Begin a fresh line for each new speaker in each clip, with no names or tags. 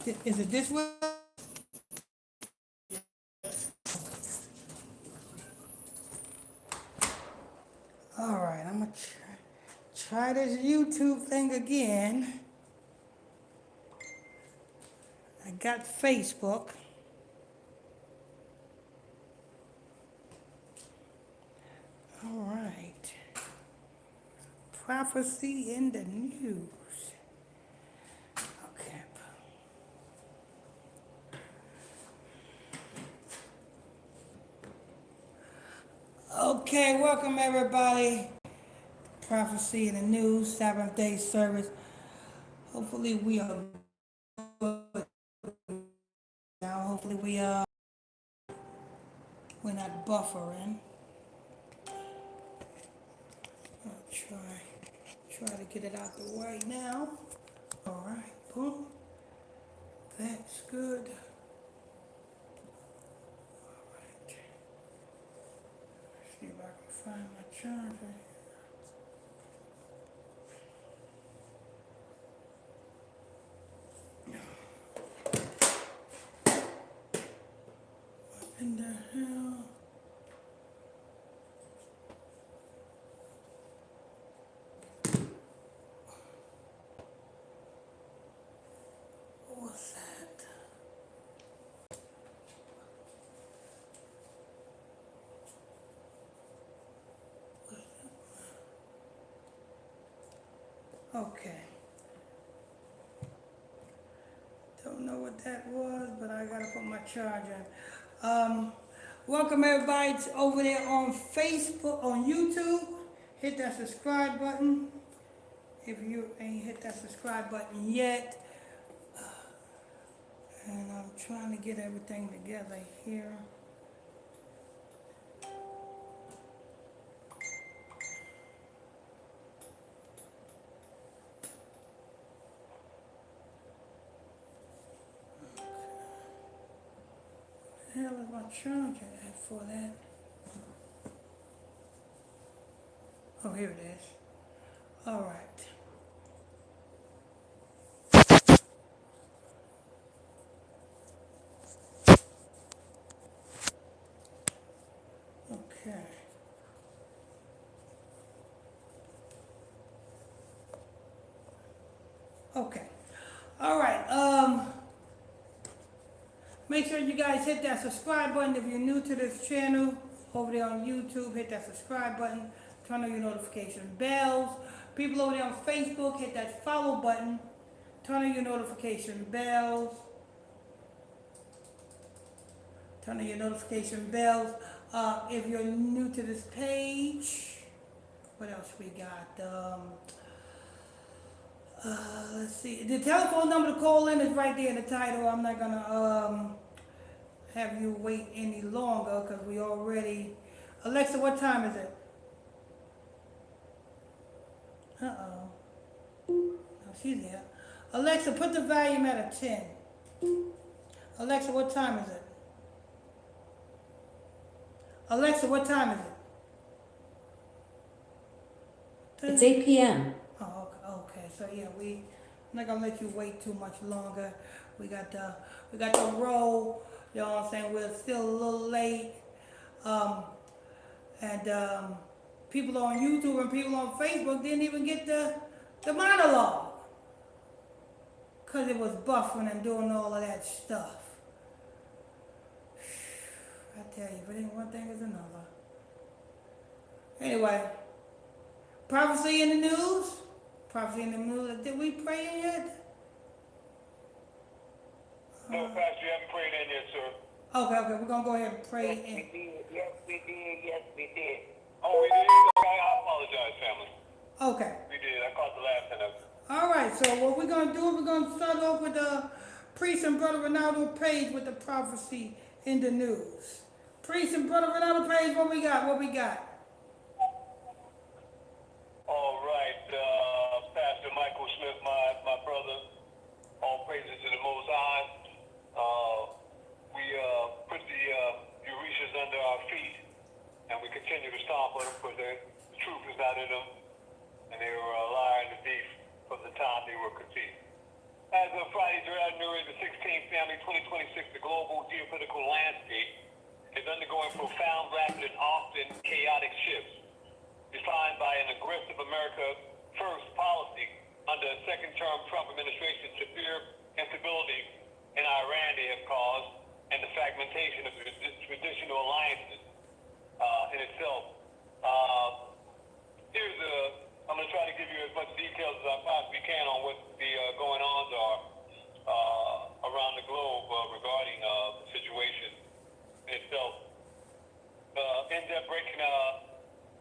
Is it this way? All right, I'm gonna try this YouTube thing again. I got Facebook. All right. Prophecy in the news. Okay. Okay, welcome everybody. Prophecy in the news, Sabbath day service. Hopefully we are good now. Hopefully we're not buffering. I'll try to get it out the way now. All right, boom. That's good. All right. See if I can find my charger. What in the hell? What was that? Okay. Don't know what that was, but I gotta put my charger in. Welcome everybody over there on Facebook, on YouTube. Hit that subscribe button if you ain't hit that subscribe button yet. And I'm trying to get everything together here. What the hell is my charger at for that? Oh, here it is. All right. Okay. Okay. All right. Make sure you guys hit that subscribe button if you're new to this channel. Over there on YouTube, hit that subscribe button. Turn on your notification bells. People over there on Facebook, hit that follow button. Turn on your notification bells. Turn on your notification bells. If you're new to this page, what else we got? Let's see. The telephone number to call in is right there in the title. I'm not gonna have you wait any longer because we already. Alexa, what time is it? Uh-oh. No, she's here. Alexa, put the volume at a 10. Alexa, what time is it? Alexa, what time is it?
It's 8 p.m.
Oh, okay. So yeah, I'm not gonna let you wait too much longer. We got the roll. You know what I'm saying? We're still a little late. And people on YouTube and people on Facebook didn't even get the monologue because it was buffering and doing all of that stuff. I tell you, but one thing is another. Anyway, prophecy in the news. Prophecy in the news. Did we pray in yet?
No, Pastor, you haven't prayed in yet, sir.
Okay, we're gonna go ahead and pray in.
Yes, we did. Oh, we did? Okay, I apologize, family.
Okay.
We did. I caught the last of it.
All right, so what we're going to do, we're going to start off with Priest and Brother Ronaldo Page with the prophecy in the news. Priest and Brother Ronaldo Page, what we got?
All right, Pastor Michael Smith, my brother, all praises to the Most High. We put the Urishas under our feet, and we continue to stomp on them because the truth is not in them, and they were a liar and a thief from the time they were conceived. As of Friday, January the 16th, family, 2026, the global geopolitical landscape is undergoing profound, rapid, and often chaotic shifts, defined by an aggressive America First policy under a second-term Trump administration, severe instability in Iran they have caused, and the fragmentation of traditional alliances in itself. I'm going to try to give you as much details as I possibly can on what the going-ons are around the globe regarding the situation itself. In-depth breaking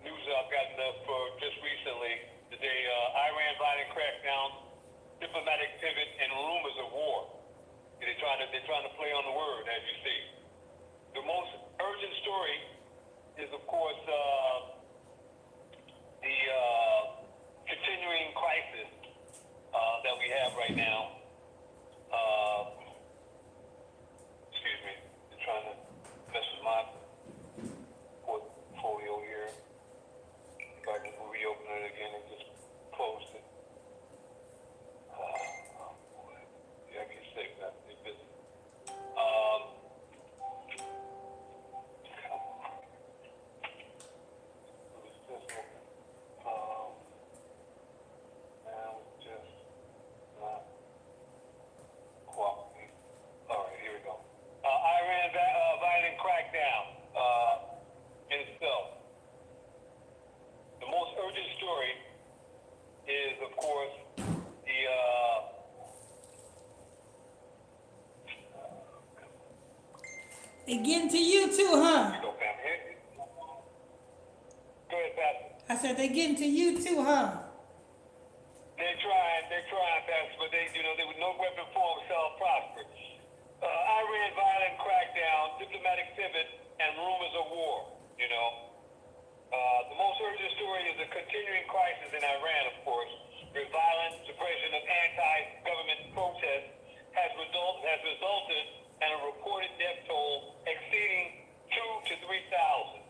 news I've gotten for just recently today: Iran violent crackdown, diplomatic pivot, and rumors of war. They're trying to play on the word, as you see. The most urgent story is, of course, the continuing crisis that we have right now. Excuse me, I'm trying to mess with my portfolio here. If I can reopen it again and just close it. Yeah, I can save that. It's busy. Now just not cooperating. All right, here we go. Iran violent crackdown in itself. The most urgent story is, of course, the
They getting to you too, huh?
Here you go, family. Go ahead, Pastor.
I said they getting to you too, huh?
They're trying, Pastor, but they with no weapon form shall prosper. Iran violent crackdown, diplomatic pivot, and rumors of war. The most urgent story is the continuing crisis in Iran, of course, where violent suppression of anti-government protests has resulted in a reported death toll exceeding 2,000 to 3,000.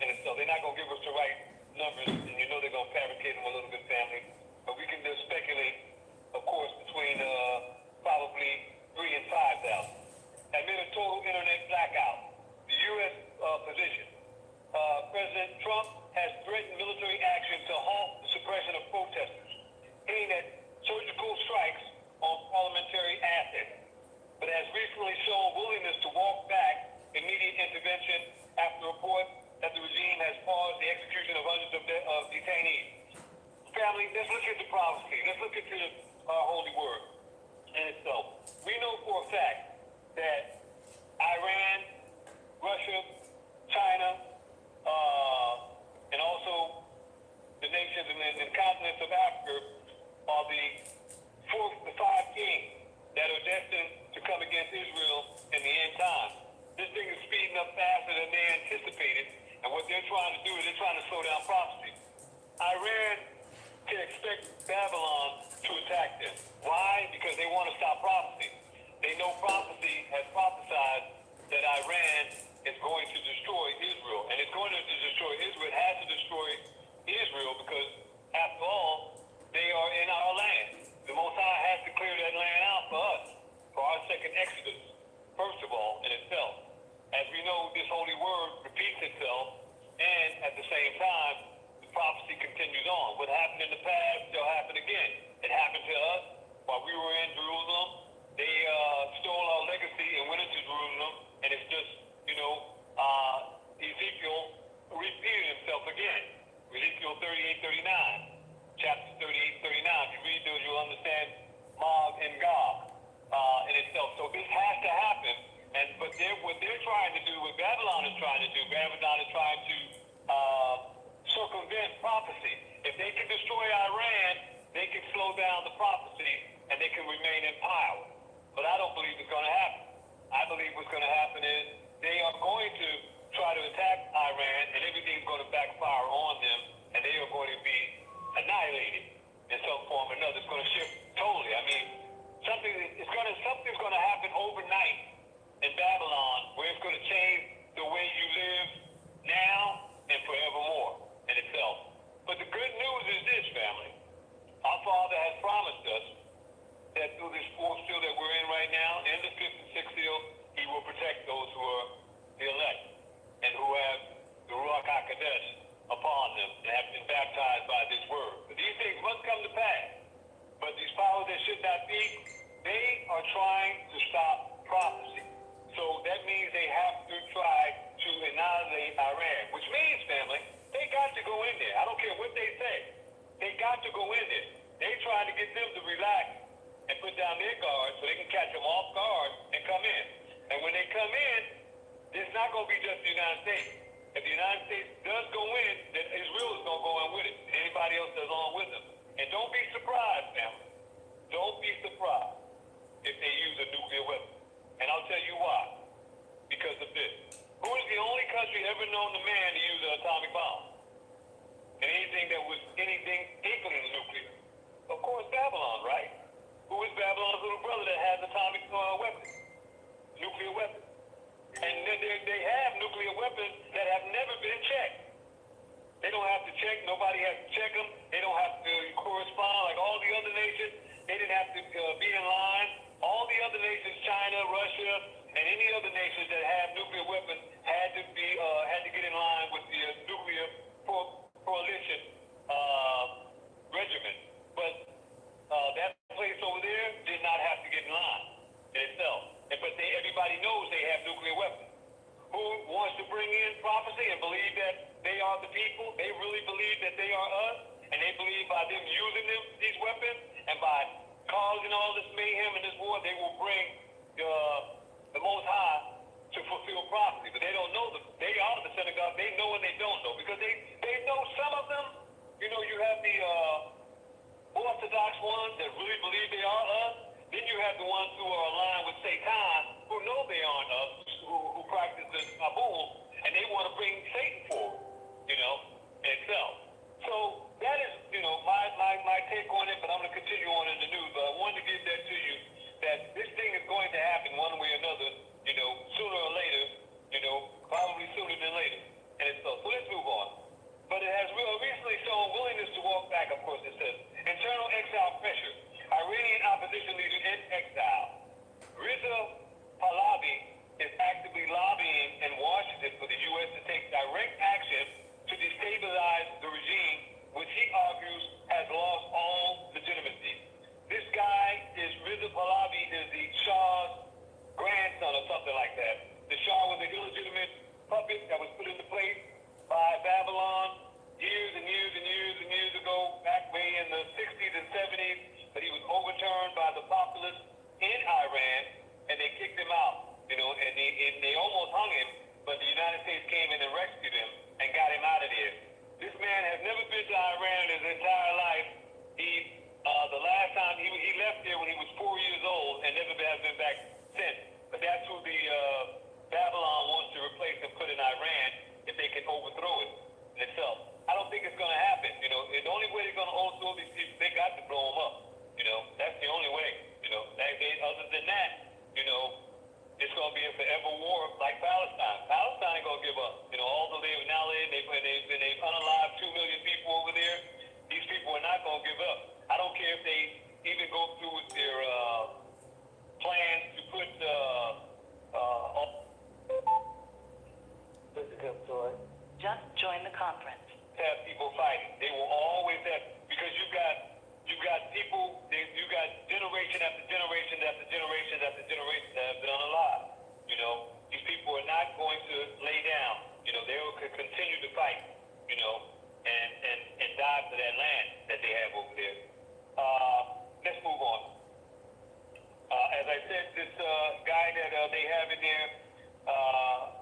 And so they're not going to give us the right numbers, and they're going to fabricate them a little bit, family. But we can just speculate, of course, between probably 3,000 and 5,000. Amid a total internet blackout, the U.S. Position. President Trump has threatened military action to halt the suppression of protesters, aimed at surgical strikes on parliamentary assets, but has recently shown willingness to walk back immediate intervention after reports that the regime has paused the execution of hundreds of detainees. Family, let's look at the prophecy. Let's look at our holy word in itself. We know for a fact that Iran, Russia, China, and also the nations and continents of Africa are the five kings that are destined to come against Israel in the end time. This thing is speeding up faster than they anticipated, and what they're trying to do is they're trying to slow down prophecy. Iran can expect Babylon to attack them. Why? Because they want to stop prophecy. They know prophecy has prophesied that Iran is going to destroy Israel, and it's going to destroy Israel. It has to destroy Israel because, after all, they are in our land. The Most High has to clear that land out for us, for our second Exodus, first of all, in itself. As we know, this holy word repeats itself, and at the same time, the prophecy continues on. What happened in the past shall happen again. It happened to us while we were in Jerusalem. They stole our legacy and went into Jerusalem, and it's just, Ezekiel repeated himself again. Ezekiel 38:39, chapter 38:39. If you read those, you'll understand Mag and Gog in itself. So this has to happen. But what they're trying to do, what Babylon is trying to do, Babylon is trying to circumvent prophecy. If they can destroy Iran, they can slow down the prophecy, and they can remain in power. But I don't believe it's going to happen. I believe what's going to happen is they are going to try to attack Iran, and everything's going to backfire on them, and they are going to be annihilated in some form or another. It's going to shift totally. I mean, something's going to happen overnight in Babylon where it's going to change the way you live now and forevermore in itself. But the good news is this, family. Our Father has promised us that through this fourth seal that we're in right now, in the 5th and catch them off guard and come in. And when they come in, it's not going to be just the United States. If the United States does go in, then Israel is going to go in with it. Anybody else that's on with them. And don't be surprised, family. Don't be surprised if they use a nuclear weapon. And I'll tell you why. Because of this. Who is the only country ever known to man to use an atomic bomb? And anything that was anything inkling of nuclear? Of course, Babylon, right? Who is Babylon's little brother that has atomic weapons? Nuclear weapons. And they have nuclear weapons that have never been checked. They don't have to check. Nobody has to check them. They don't have to correspond like all the other nations. They didn't have to be in line. All the other nations, China, Russia, and any other nations that have nuclear weapons had to get in line with the nuclear coalition regimen. But that place over there did not have to get in line in itself. But everybody knows they have nuclear weapons. Who wants to bring in prophecy and believe that they are the people? They really believe that they are us, and they believe by them using these weapons and by causing all this mayhem in this war, they will bring the Most High to fulfill prophecy. But they don't know them. They are the synagogue. They know and they don't know. Because they know some of them. You know, you have the Orthodox ones that really believe they are us. Then you have the ones who are aligned with Satan, who know they aren't us, who practice the Kabul, and they want to bring Satan forward, you know, in itself. So that is, you know, my take on it, but I'm going to continue on in the news. But I wanted to give that to you, that this thing is going to happen one way or another, you know, sooner or later, you know, probably sooner than later. And it's so let's move on. But it has recently shown willingness to walk back, of course, it says. Internal exile pressure. Iranian opposition leader in exile. Reza Pahlavi is actively lobbying in Washington for the U.S. to take direct action to destabilize the regime, which he argues has lost all legitimacy. This guy is Reza Pahlavi, is the Shah's grandson or something like that. The Shah was an illegitimate puppet that was put into place by Babylon years and years and years and years ago, back way in the 60s and 70s. But he was overturned by the populace in Iran, and they kicked him out, you know, and they almost hung him, but the United States came in and rescued him and got him out of there. This man has never been to Iran his entire life. The last time he left there when he was 4 years old and never has been back since. But that's who the Babylon wants to replace and put in Iran if they can overthrow it in itself. I don't think it's going to happen. You know, the only way they're going to overthrow these people, they got to blow them up. You know, that's the only way. You know, other than that, you know, it's going to be a forever war like Palestine. Palestine ain't going to give up. You know, although they've unalived 2 million people over there, these people are not going to give up. I don't care if they even go through with their plans to put
Just join the conference.
have people fighting. They will always have, because you got people, you got generation after generation after generation after generation that have been unalive. You know, these people are not going to lay down. You know, they will continue to fight. You know, and die for that land that they have over there. Let's move on. As I said, this guy that they have in there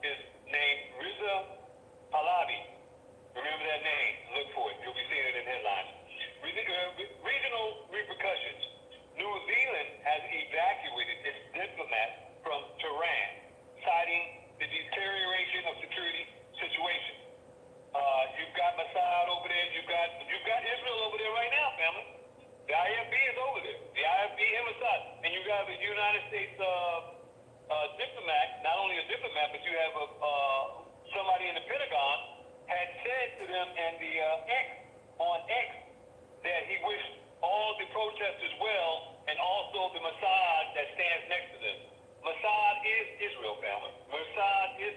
is named Reza Pahlavi. Remember that name. Look for it. You'll be seeing it in headlines. Regional repercussions. New Zealand has evacuated its diplomats from Tehran, citing the deterioration of security situation. You've got Mossad over there. You've got Israel over there right now, family. The IFB is over there. The IFB and Mossad. And you got the United States diplomat, not only a diplomat, but you have somebody in the Pentagon had said to them in the X that he wished all the protesters well, and also the Mossad that stands next to them. Mossad is Israel, family. Mossad is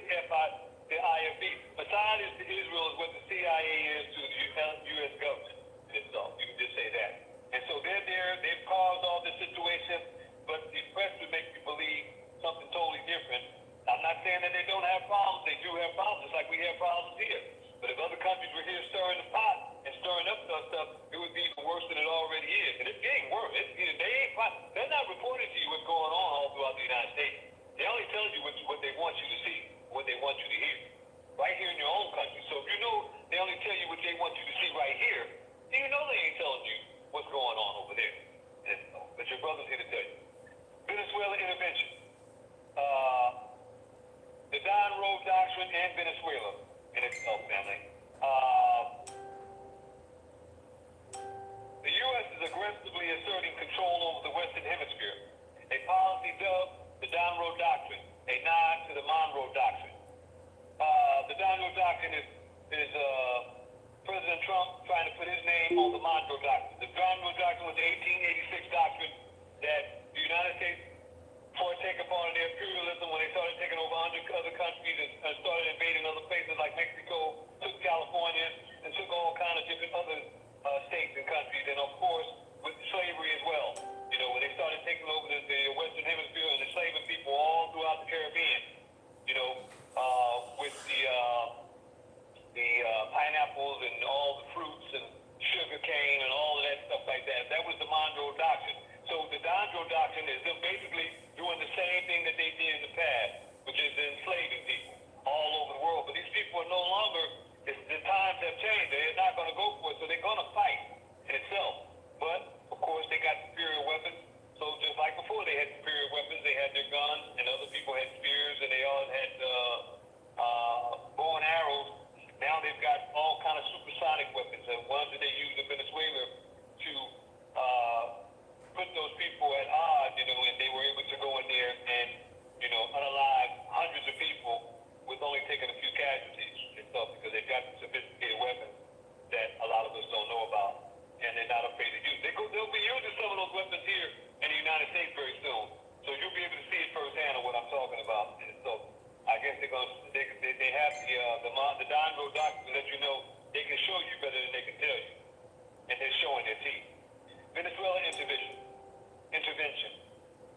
the IFB. Mossad is to Israel is what the CIA is to the U.S. government. So you can just say that. And so they're there. They've caused all this situation, but the press would make you believe something totally different. I'm not saying that they don't have problems. They do have problems, just like we have problems here. But if other countries were here stirring the pot and stirring up stuff, it would be even worse than it already is. And it's getting worse. They're not reporting to you what's going on you to hear. Right here in your own country. So if you know they only tell you what they want you to see right here, then you know they ain't telling you what's going on over there. But your brother's here to tell you. Venezuela intervention. The Don Road Doctrine and Venezuela in itself, family. The U.S. is aggressively asserting control over the Western Hemisphere. A policy dubbed the Don Road Doctrine, a nod to the Monroe Doctrine. The Don Road Doctrine is President Trump trying to put his name on the Monroe Doctrine. The Don Road Doctrine was the 1886 doctrine that the United States partake upon their imperialism when they started taking over other countries and started invading other places like Mexico, took California, and took all kind of different other states and countries, and of course with slavery as well. You know, when they started taking over the Western Hemisphere and enslaving people all throughout the Caribbean. You know, with the pineapples and all the fruits and sugar cane and all of that stuff like that. That was the Monroe Doctrine. So the Monroe Doctrine is them basically doing the same thing that they did in the past, which is enslaving people all over the world. But these people are no longer, the times have changed. They're not going to go for it, so they're going to fight in itself. But, of course, they got superior weapons. So just like before they had superior weapons, they had their guns, and other people had spears, and they all had bow and arrows. Now they've got all kind of supersonic weapons, and ones that they use in Venezuela to put those people at odds, you know, and they were able to go in there and, you know, unalive hundreds of people with only taking a few casualties and stuff, because they've got sophisticated weapons that a lot of us don't know about, and they're not afraid to use. They'll be using some of those weapons here in the United States very soon, so you'll be able to see it firsthand of what I'm talking about. And so I guess they have the Don Road Doctrine to let you know they can show you better than they can tell you, and they're showing their teeth. Venezuela intervention.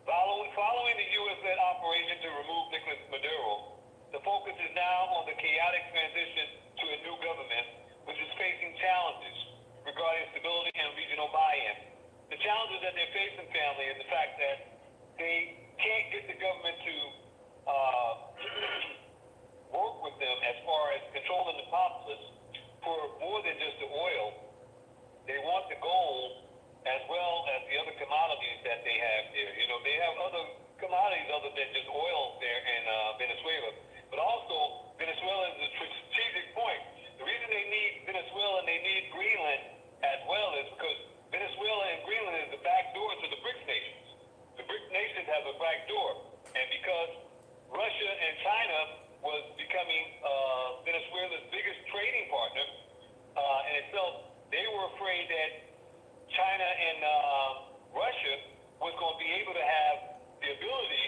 Following the U.S.-led operation to remove Nicolas Maduro, the focus is now on the chaotic transition to a new government, which is facing challenges regarding stability and regional buy-in. The challenges that they're facing, family, is the fact that they can't get the government to work with them as far as controlling the populace for more than just the oil. They want the gold as well as the other commodities that they have there. You know, they have other commodities other than just oil there in Venezuela. But also, Venezuela is a strategic point. The reason they need Venezuela and they need Greenland as well is because Venezuela and Greenland is the back door to the BRICS nations. The BRICS nations have a back door. And because Russia and China was becoming Venezuela's biggest trading partner in itself, they were afraid that China and Russia was going to be able to have the ability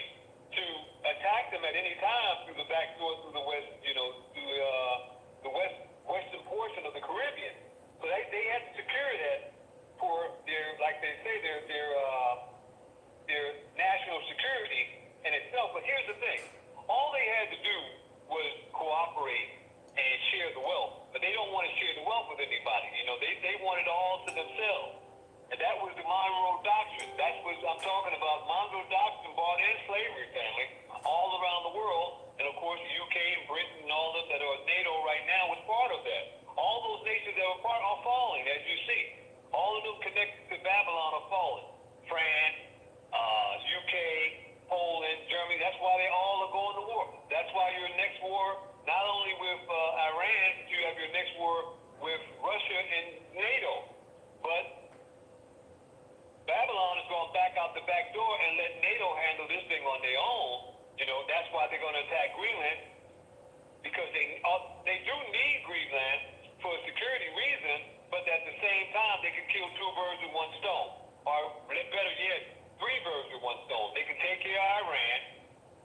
to attack them at any time through the back door, through the west, you know, through the western portion of the Caribbean. So they had to secure that for their, like they say, their national security in itself. But here's the thing: all they had to do was cooperate and share the wealth. But they don't want to share the wealth with anybody. You know, they want it all to themselves. And that was the Monroe Doctrine. That's what I'm talking about. Monroe Doctrine brought in slavery, family, all around the world. And, of course, the UK and Britain and all them that are NATO right now was part of that. All those nations that were part are falling, as you see. All of them connected to Babylon are falling. France, UK, Poland, Germany. That's why they all are going to war. That's why your next war, not only with Iran, but you have your next war with Russia and NATO. But Babylon is going to back out the back door and let NATO handle this thing on their own. You know, that's why they're going to attack Greenland, because they do need Greenland for a security reason, but at the same time, they can kill two birds with one stone. Or better yet, three birds with one stone. They can take care of Iran,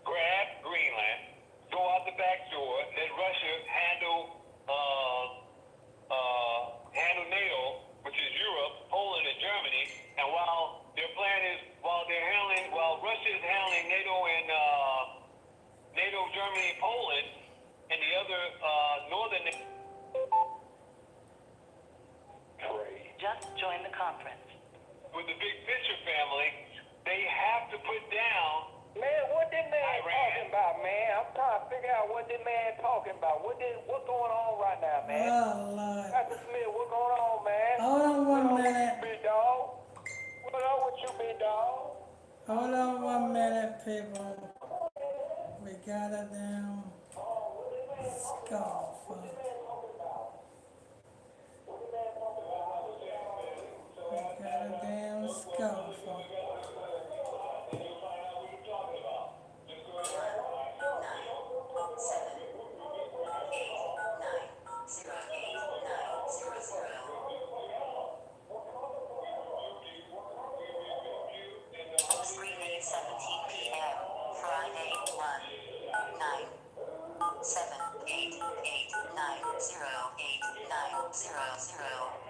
grab Greenland, go out the back door, let Russia handle NATO, which is Europe, Poland, and Germany. And while their plan is, while Russia is handling NATO and Germany, Poland, and the other northern.
Just join the conference.
With the big picture family, they have to put down.
Man, what that man
Iran.
talking about, man? I'm trying to figure out out what this man talking about. What's going on right now, man?
Oh, Lord.
Pastor Smith, what's going on, man?
Hold on one
What up with
minute.
you, big dog? What up with you, big dog?
Hold on 1 minute, people. We got a damn scoffer. We got a damn scoffer.
Screening 17 p.m. Friday 1-9-7-8-8-9-0-8-9-0-0.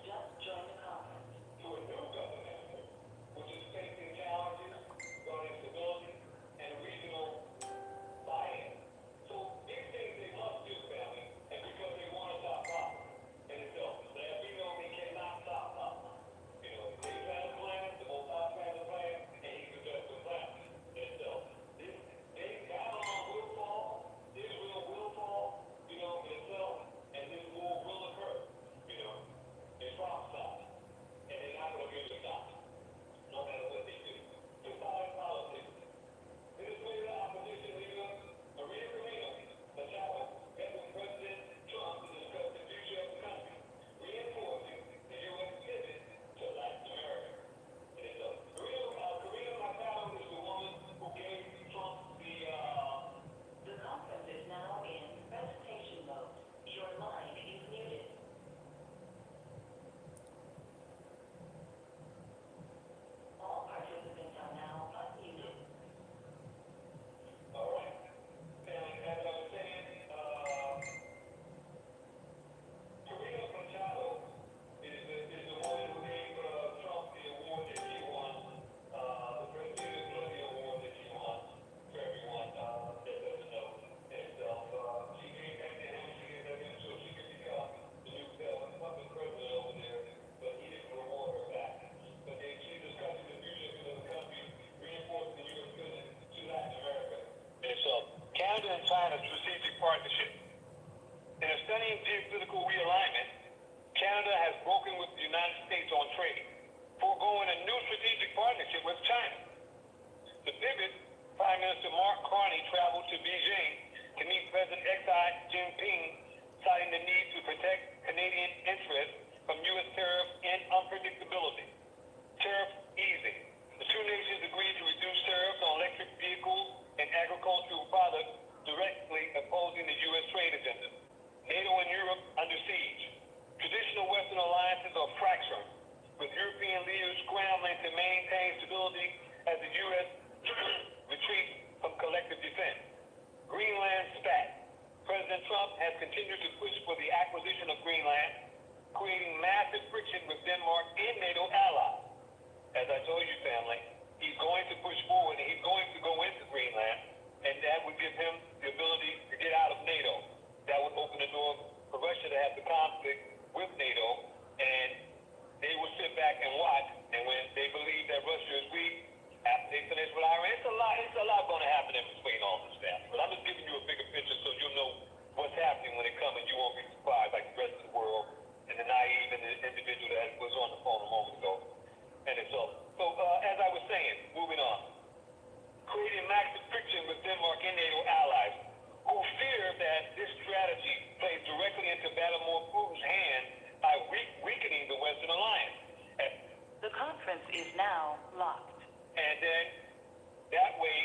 Just join the conference. The conference is now in presentation mode. Your line is muted. All participants are now unmuted.
Canada and China's strategic partnership. In a stunning geopolitical realignment, Canada has broken with the United States on trade, foregoing a new strategic partnership with China. The pivot, Prime Minister Mark Carney traveled to Beijing to meet President Xi Jinping, citing the need to protect Canadian interests from U.S. tariff and unpredictability. Tariff easing. The two nations agreed to reduce tariffs on electric vehicles and agricultural products, directly opposing the U.S. trade agenda. NATO and Europe under siege. Traditional Western alliances are fracturing, with European leaders scrambling to maintain stability as the U.S. retreats from collective defense. Greenland spat. President Trump has continued to push for the acquisition of Greenland, creating massive friction with Denmark and NATO allies. As I told you, family, he's going to push forward and he's going to go into Greenland, and that would give him the ability to get out of NATO. That would open the door for Russia to have the conflict with NATO, and they will sit back and watch. And when they believe that Russia is weak, after they finish with Iran, it's a lot going to happen in between all this stuff. But I'm just giving you a bigger picture so you'll know what's happening when it comes, and you won't be surprised like the rest of the world and the naive and the individual that was on the phone a moment ago. And it's over. So as I was saying, moving on, creating massive friction with Denmark and NATO allies who fear that this strategy plays directly into Vladimir Putin's hand by weakening the Western alliance.
The conference is now locked.
And then that way,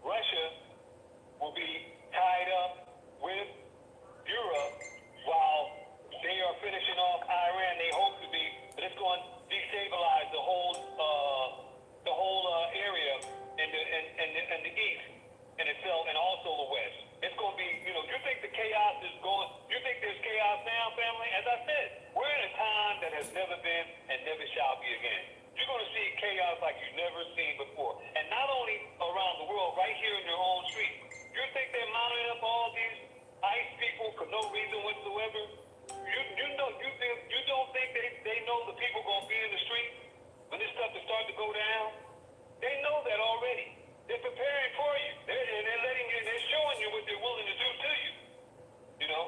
Russia will be tied up with Europe while they are finishing off Iran. They hope to be, but it's going to destabilize the whole area in the east in itself, and also the west. It's going to be, you think the chaos is going, you think there's chaos now, family? As I said, we're in a time that has never been and never shall be again. you're going to see chaos like you've never seen before. And not only around the world, right here in your own street. You think they're mounting up all these ICE people for no reason whatsoever? You don't think they know the people going to be in the street when this stuff is starting to go down? They know that already. They're preparing for you. They're letting you, they're showing you what they're willing to do to you. You know?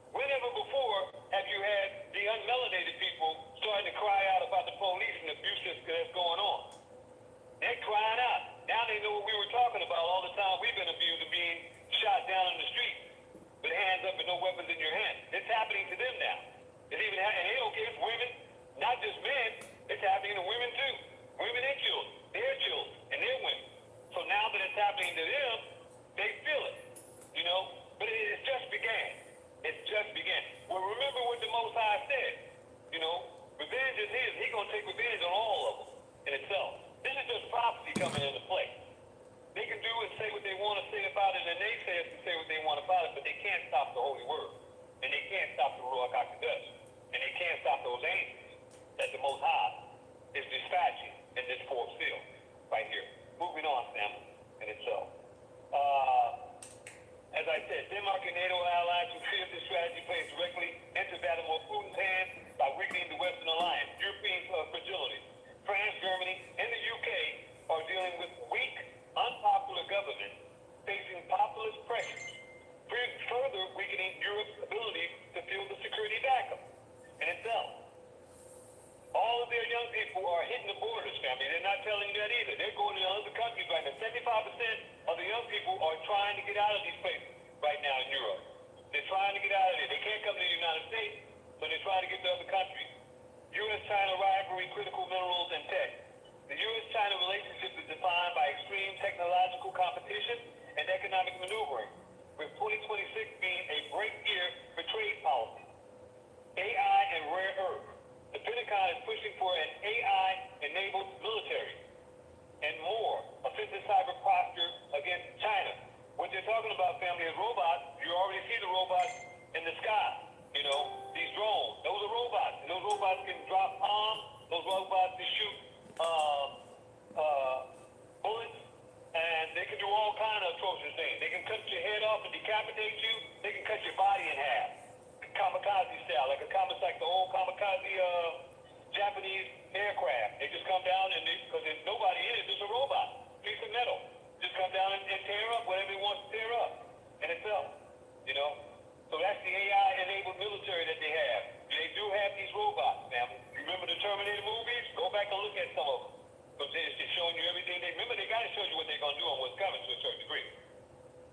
Whenever before have you had the unmelanated people starting to cry out about the police and the abuse that's going on? They're crying out. Now they know what we were talking about all the time we've been abused and being shot down in the street with hands up and no weapons in your hand. It's happening to them now. It's even and they don't care if women, not just men, it's happening to women too. Women and children, their children, and their women. So now that it's happening to them, they feel it. You know? But it's just began. It's just began. Well, remember what the Most High said. You know, revenge is his. He's going to take revenge on all of them in itself. This is just prophecy coming into play. They can do and say what they want to say about it, and they can say what they want about it, but they can't stop the Holy Word. And they can't stop the Ruach HaKodesh. And they can't stop those angels that the Most High is dispatching in this fourth seal right here. Moving on, family, in itself. As I said, Denmark and NATO allies who fear this strategy plays directly into Vladimir Putin's hands by weakening the Western alliance. European fragility. France, Germany, and the UK are dealing with weak, unpopular governments facing populist pressures, further weakening Europe's ability to field the security backup in itself. All of their young people are hitting the borders, family. They're not telling you that either. They're going to other countries right now. 75% of the young people are trying to get out of these places right now in Europe. They're trying to get out of there. They can't come to the United States, so they're trying to get to other countries. U.S.-China rivalry, critical minerals, and tech. The U.S.-China relationship is defined by extreme technological competition and economic maneuvering, with 2026 being a break year for trade policy. AI and rare earth. The Pentagon is pushing for an AI-enabled military and more offensive cyber posture against China. What they're talking about, family, is robots. You already see the robots in the sky. You know, these drones. Those are robots. And those robots can drop bombs. Those robots can shoot bullets. And they can do all kind of atrocious things. They can cut your head off and decapitate you. They can cut your body in half. Kamikaze style, like the old kamikaze Japanese aircraft. They just come down and because there's nobody in it, just a robot, piece of metal. Just come down and tear up whatever it wants to tear up in itself. You know? So that's the AI-enabled military that they have. They do have these robots, man. You remember the Terminator movies? Go back and look at some of them. Because it's showing you everything. Remember, they got to show you what they're going to do and what's coming to a certain degree.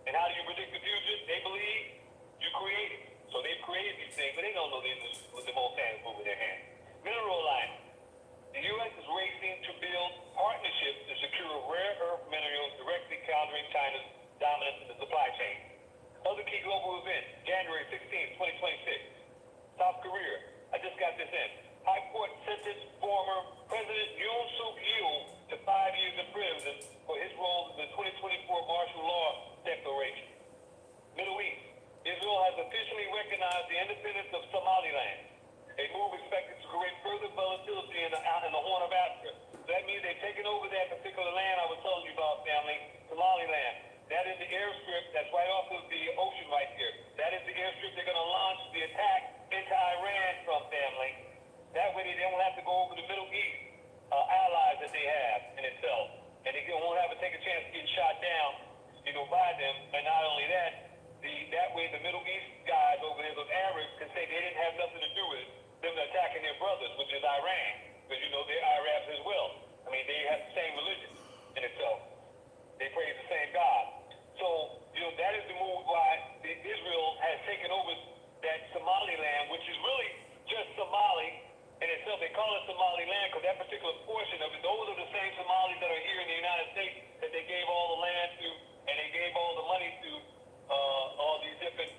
And how do you predict the future? They believe you create it. So they've created these things, but they don't know what the most hands move in their hands. Mineral alliance. The U.S. is racing to build partnerships to secure rare earth minerals directly countering China's dominance in the supply chain. Other key global events, January 16, 2026. South Korea. I just got this in. High Court sentenced former President Yoon Suk Yeol to 5 years in prison for his role in the 2024 martial law declaration. Middle East. Israel has officially recognized the independence of Somaliland, a move expected to create further volatility in the Horn of Africa. So that means they've taken over that particular land I was telling you about, family, Somaliland. That is the airstrip that's right off of the ocean right there. That is the airstrip they're going to launch the attack into Iran from, family. That way they won't have to go over the Middle East allies that they have in itself. And they won't have to take a chance of getting shot down, by them. And not only that, that way the Middle East guys over there, those Arabs, can say they didn't have nothing to do with them attacking their brothers, which is Iran. Because, they're Arabs as well. I mean, they have the same religion in itself. They praise the same God. So, that is the move why Israel has taken over that Somaliland, which is really just Somali in itself. They call it Somaliland because that particular portion of it, those are the same Somalis that are here in the United States that they gave all the land to, and they gave all the money to all these different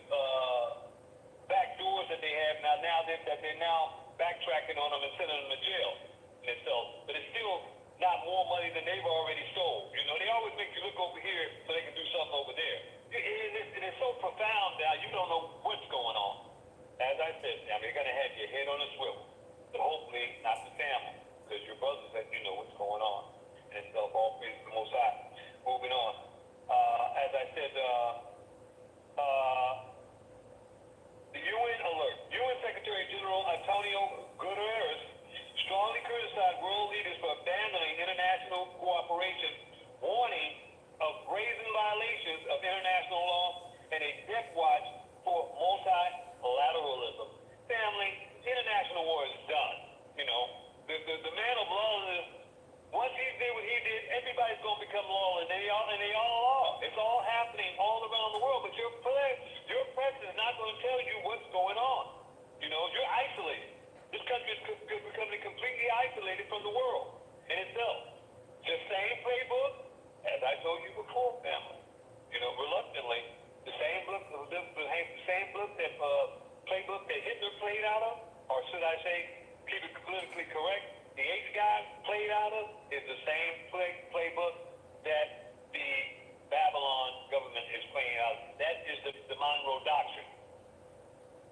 back doors that they have now that they're now backtracking on them and sending them to jail in itself. But it's still not more money than they've already stole. They always make you look over here so they can do something over there. It is so profound now, you don't know what's going on. As I said, now you're going to have your head on a swivel. But hopefully not the family, because your the man of lawlessness, once he did what he did, everybody's going to become lawless, and they all are. It's all happening all around the world, but your president is not going to tell you what's going on. You know, you're isolated. This country is becoming completely isolated from the world in itself. The same playbook, as I told you before, family. You know, reluctantly, the same playbook that Hitler played out of, or should I say, keep it politically correct, the H guy played out of, is the same playbook that the Babylon government is playing out. That is the Monroe Doctrine.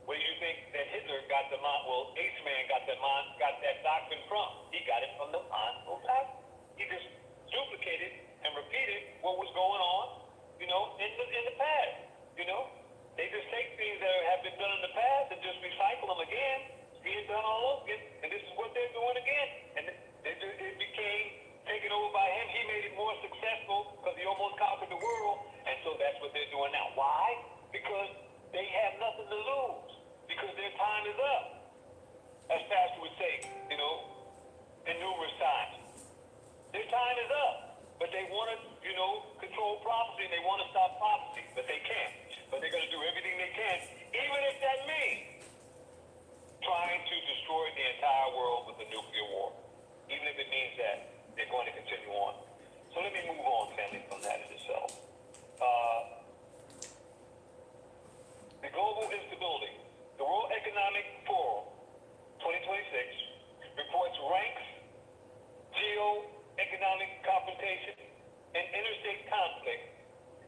Where do you think that Hitler got H-man got that doctrine from? He got it from the Monroe Doctrine. He just duplicated and repeated what was going on, you know, in the past. You know, they just take things that have been done in the past and just recycle them again. It's being done all over again, and this is what they're doing again. And it became taken over by him. He made it more successful because he almost conquered the world, and so that's what they're doing now. Why? Because they have nothing to lose, because their time is up, as Pastor would say, you know, in numerous times. Their time is up, but they want to, you know, control prophecy, and they want to stop prophecy, but they can't. But they're going to do everything they can, even if that means trying to destroy the entire world with a nuclear war, even if it means that they're going to continue on. So let me move on, family, from that in itself. The global instability. The World Economic Forum 2026 reports ranks geo-economic confrontation and interstate conflict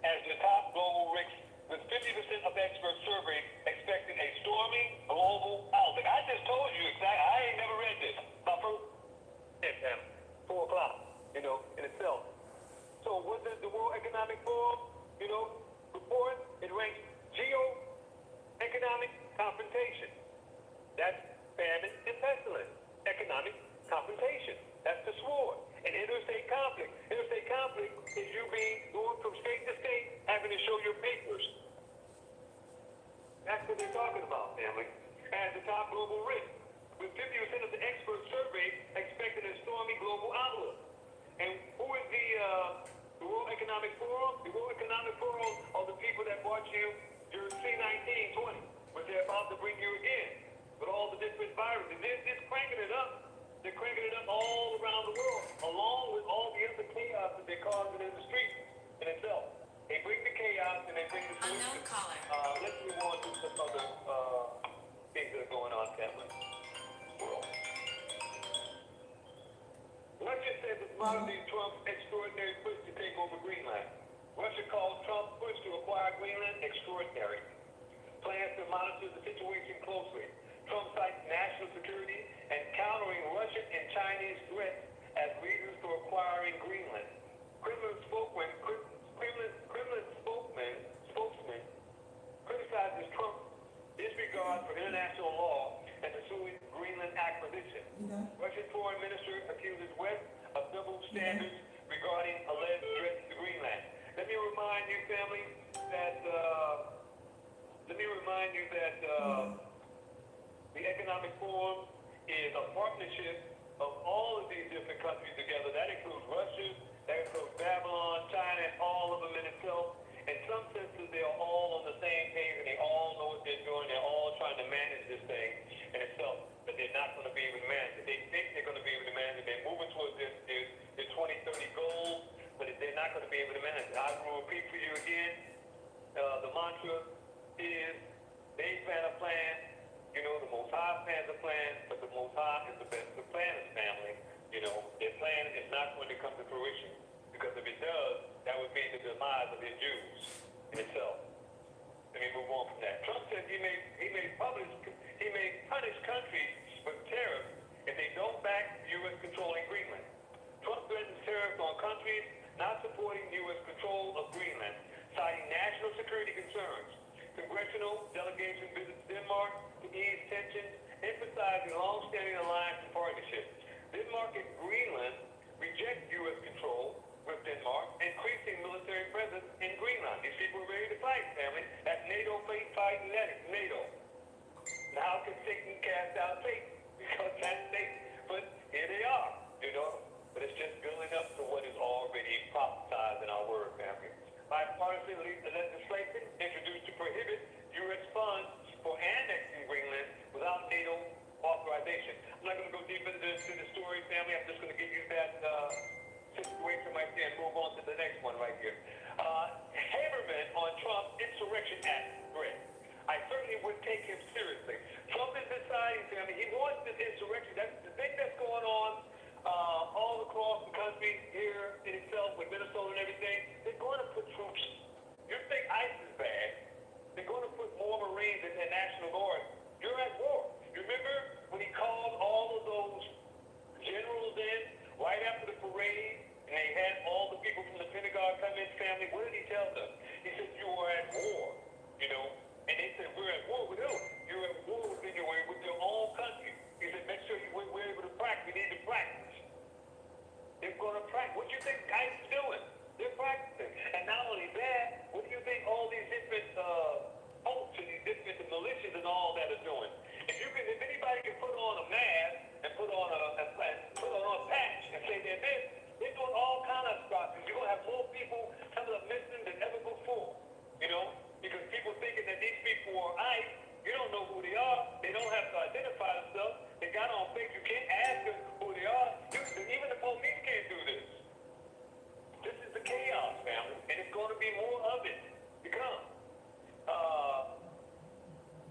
as the top global risks, with 50% of experts surveyed expecting a stormy global outlook. I just told you exactly. I ain't never read this. My first 4 o'clock, you know, in itself. So what does the World Economic Forum, you know, report? It ranks geo-economic confrontation. That's famine and pestilence. Economic confrontation. That's the sword. And interstate conflict. Interstate conflict is you going from state to state, having to show your papers. That's what they're talking about, family. As the top global risk, with 50% of the experts surveyed expecting a stormy global outlook. And who is the World Economic Forum? The World Economic Forum are the people that bought you your C-1920, but they're about to bring you again with all the different viruses. They're just cranking it up. They're cranking it up all around the world, along with all the other chaos that they're causing in the streets in itself. They bring the chaos and they bring the solution.
Unknown caller.
Let's move on to some other things that are going on, family. World. Russia says it's monitoring Trump's extraordinary push to take over Greenland. Russia calls Trump's push to acquire Greenland extraordinary. Plans to monitor the situation closely. Trump cites national security and countering Russian and Chinese threats as reasons for acquiring Greenland. Kremlin spokesman criticizes Trump's disregard for international law and pursuing Greenland acquisition. Russian Foreign Minister accuses West of double standards regarding alleged threats to Greenland. Let me remind you, family, that the Economic Forum is a partnership of all of these different countries together. That includes Russia, that includes Babylon, China, and all of them in itself. In some senses, they are all on the same page, and they all know what they're doing. They're all trying to manage this thing in itself, but they're not going to be able to manage it. They think they're going to be able to manage it. They're moving towards their 2030 goals, but they're not going to be able to manage it. I will repeat for you again. The mantra is they plan a plan. You know, the Most High plans a plan, but the Most High is the best of planners, family. You know, their plan is not going to come to fruition, because if it does, that would be the demise of the Jews in itself. Let me move on from that. Trump said he may punish countries with tariffs if they don't back U.S. controlling Greenland. Trump threatens tariffs on countries not supporting U.S. control of Greenland, citing national security concerns. Congressional delegation visits Denmark to ease tensions, emphasizing long-standing alliance and partnership. Denmark and Greenland reject U.S. control with Denmark, increasing military presence in Greenland. These people are ready to fight, family. That's NATO fighting NATO. Now can Satan cast out Satan? Because that's Satan. But here they right there and move on to the next one right here. Haberman on Trump's Insurrection Act threat. I certainly would take him seriously. Trump is deciding, I mean, he wants this insurrection. That's the thing that's going on all across the country here in itself with Minnesota and everything. They're going to put troops. You think ICE is bad? They're going to put more Marines and National Guard. You're at war. You remember when he called all of those generals in right after the parade, and they had all the people from the Pentagon come in, family? What did he tell them? He said, you are at war, you know? And they said, we're at war with who? You're at war with your own country. He said, make sure we're able to practice. We need to practice. They're going to practice. What do you think ICE is doing? They're practicing. And not only that, what do you think all these different folks and these different militias and all that are doing? If anybody can put on a mask and put on a patch and say they're this, they're doing all kind of stuff. You're going to have more people coming up missing than ever before, you know, because people thinking that these people are ICE. You don't know who they are. They don't have to identify themselves. They got on fake. You can't ask them who they are. Even the police can't do this. This is the chaos, family, and it's going to be more of it to come.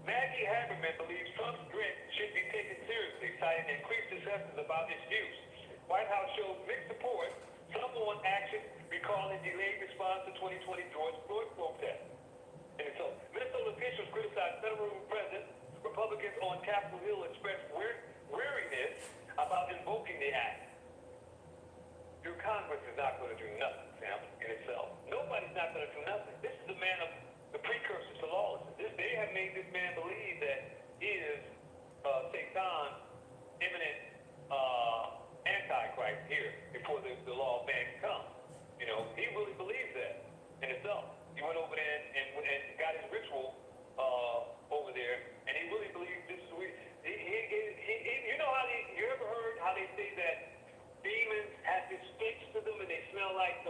Maggie Haberman believes Trump's threat should be taken seriously, citing increased assessments about its use. White House shows mixed support, some on action, recalling delayed response to 2020 George Floyd protest. And so, Minnesota officials criticized federal president. Republicans on Capitol Hill expressed weariness about invoking the act. Your Congress is not going to do nothing, family, in itself. Nobody's not going to do nothing. This is the man of the precursors to lawlessness. They have made this man believe that he is Satan, imminent antichrist here before the law of man comes. You know, he really believes that in itself. He went over there and got his ritual over there, and he really believes this is weird. You know how you ever heard how they say that demons have this sticks to them and they smell like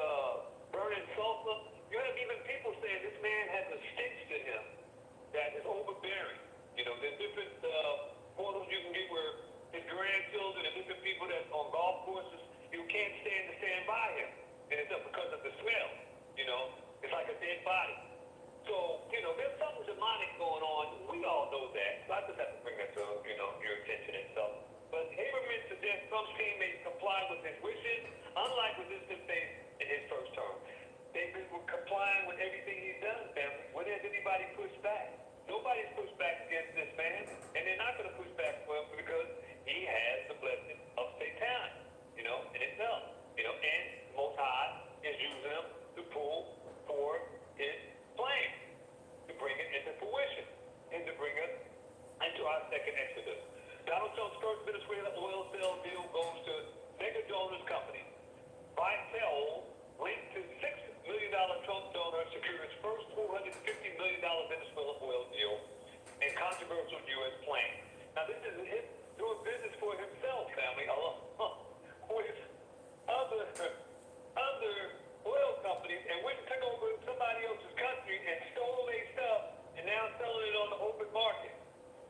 burning sulfur? You have even people saying this man has a stench to him that is overbearing. You know, there's different portals you can get where his grandchildren and different people that's on golf courses, you can't stand by him. And it's up because of the smell. You know, it's like a dead body. So, you know, there's something demonic going on. We all know that. So I just have to bring that to, you know, your attention and stuff. But Haberman suggests Trump's team may comply with his wishes, unlike resistance faced in his first term. They've been complying with everything he's done, family. When has anybody pushed back? Nobody's pushed back against this man, and they're not going to push back for him because he has the blessing of Satan, you know, in itself. You know, and Most High is using him to pull forward his plan, to bring it into fruition, and to bring us into our second Exodus. Donald Trump's first Venezuela oil sale deal goes to mega donors company. Vital linked to $6 million Trump donor secures first $450 million Venezuela oil deal and controversial U.S. plan. Now, this is him doing business for himself, family, along with other oil companies, and went and took over somebody else's country and stole their stuff and now selling it on the open market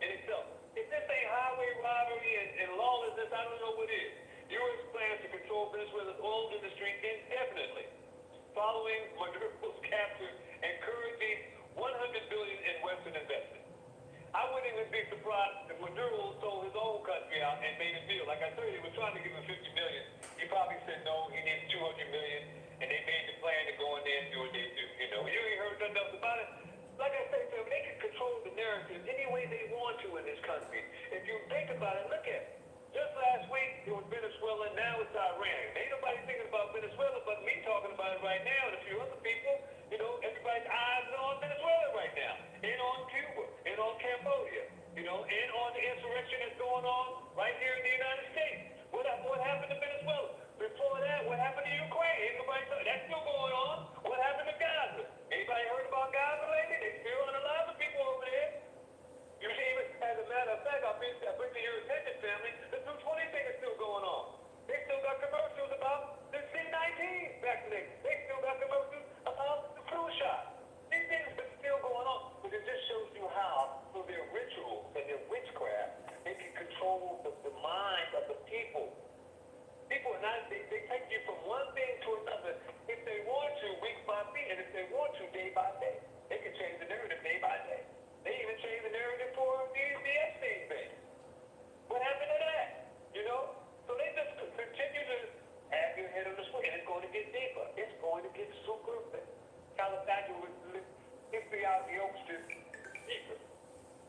in itself. If this ain't highway robbery and lawlessness, I don't know what is. U.S. plans to control Venezuela's oil industry indefinitely, following Maduro's capture, encouraging $100 billion in Western investment. I wouldn't even be surprised if Maduro sold his own country out and made a deal. Like I said, he was trying to give him $50 million. He probably said no, he needs $200 million, and they made the plan to go in there and do what they do. You know, you ain't heard nothing else about it. Like I say, so they can control the narrative any way they want to in this country. If you think about it, look at it. Just last week, it was Venezuela, now it's Iran. Ain't nobody thinking about Venezuela but me talking about it right now, and a few other people. You know, everybody's eyes are on Venezuela right now, and on Cuba, and on Cambodia, you know, and on the insurrection that's going on right here in the United States. What happened to Venezuela? Before that, what happened to Ukraine? Ain't nobody that's still going on. What happened to Gaza? Anybody heard about Gaza lately? They still unalive the people over there. You see, as a matter of fact, I bring to your attention, family, the 220 thing is still going on. They still got commercials about the C-19 vaccination. They still got commercials about the flu shot. These things are still going on. But it just shows you how, through their rituals and their witchcraft, they can control the minds of the people. People are not, they take you from one thing to another if they want to, week by week, and if they want to, day by day. They can change the narrative day by day. They even change the narrative for the Epstein thing. What happened to that? You know? So they just continue to have your head on the swivel, and it's going to get deeper. It's going to get super califactual with history out the ocean deeper.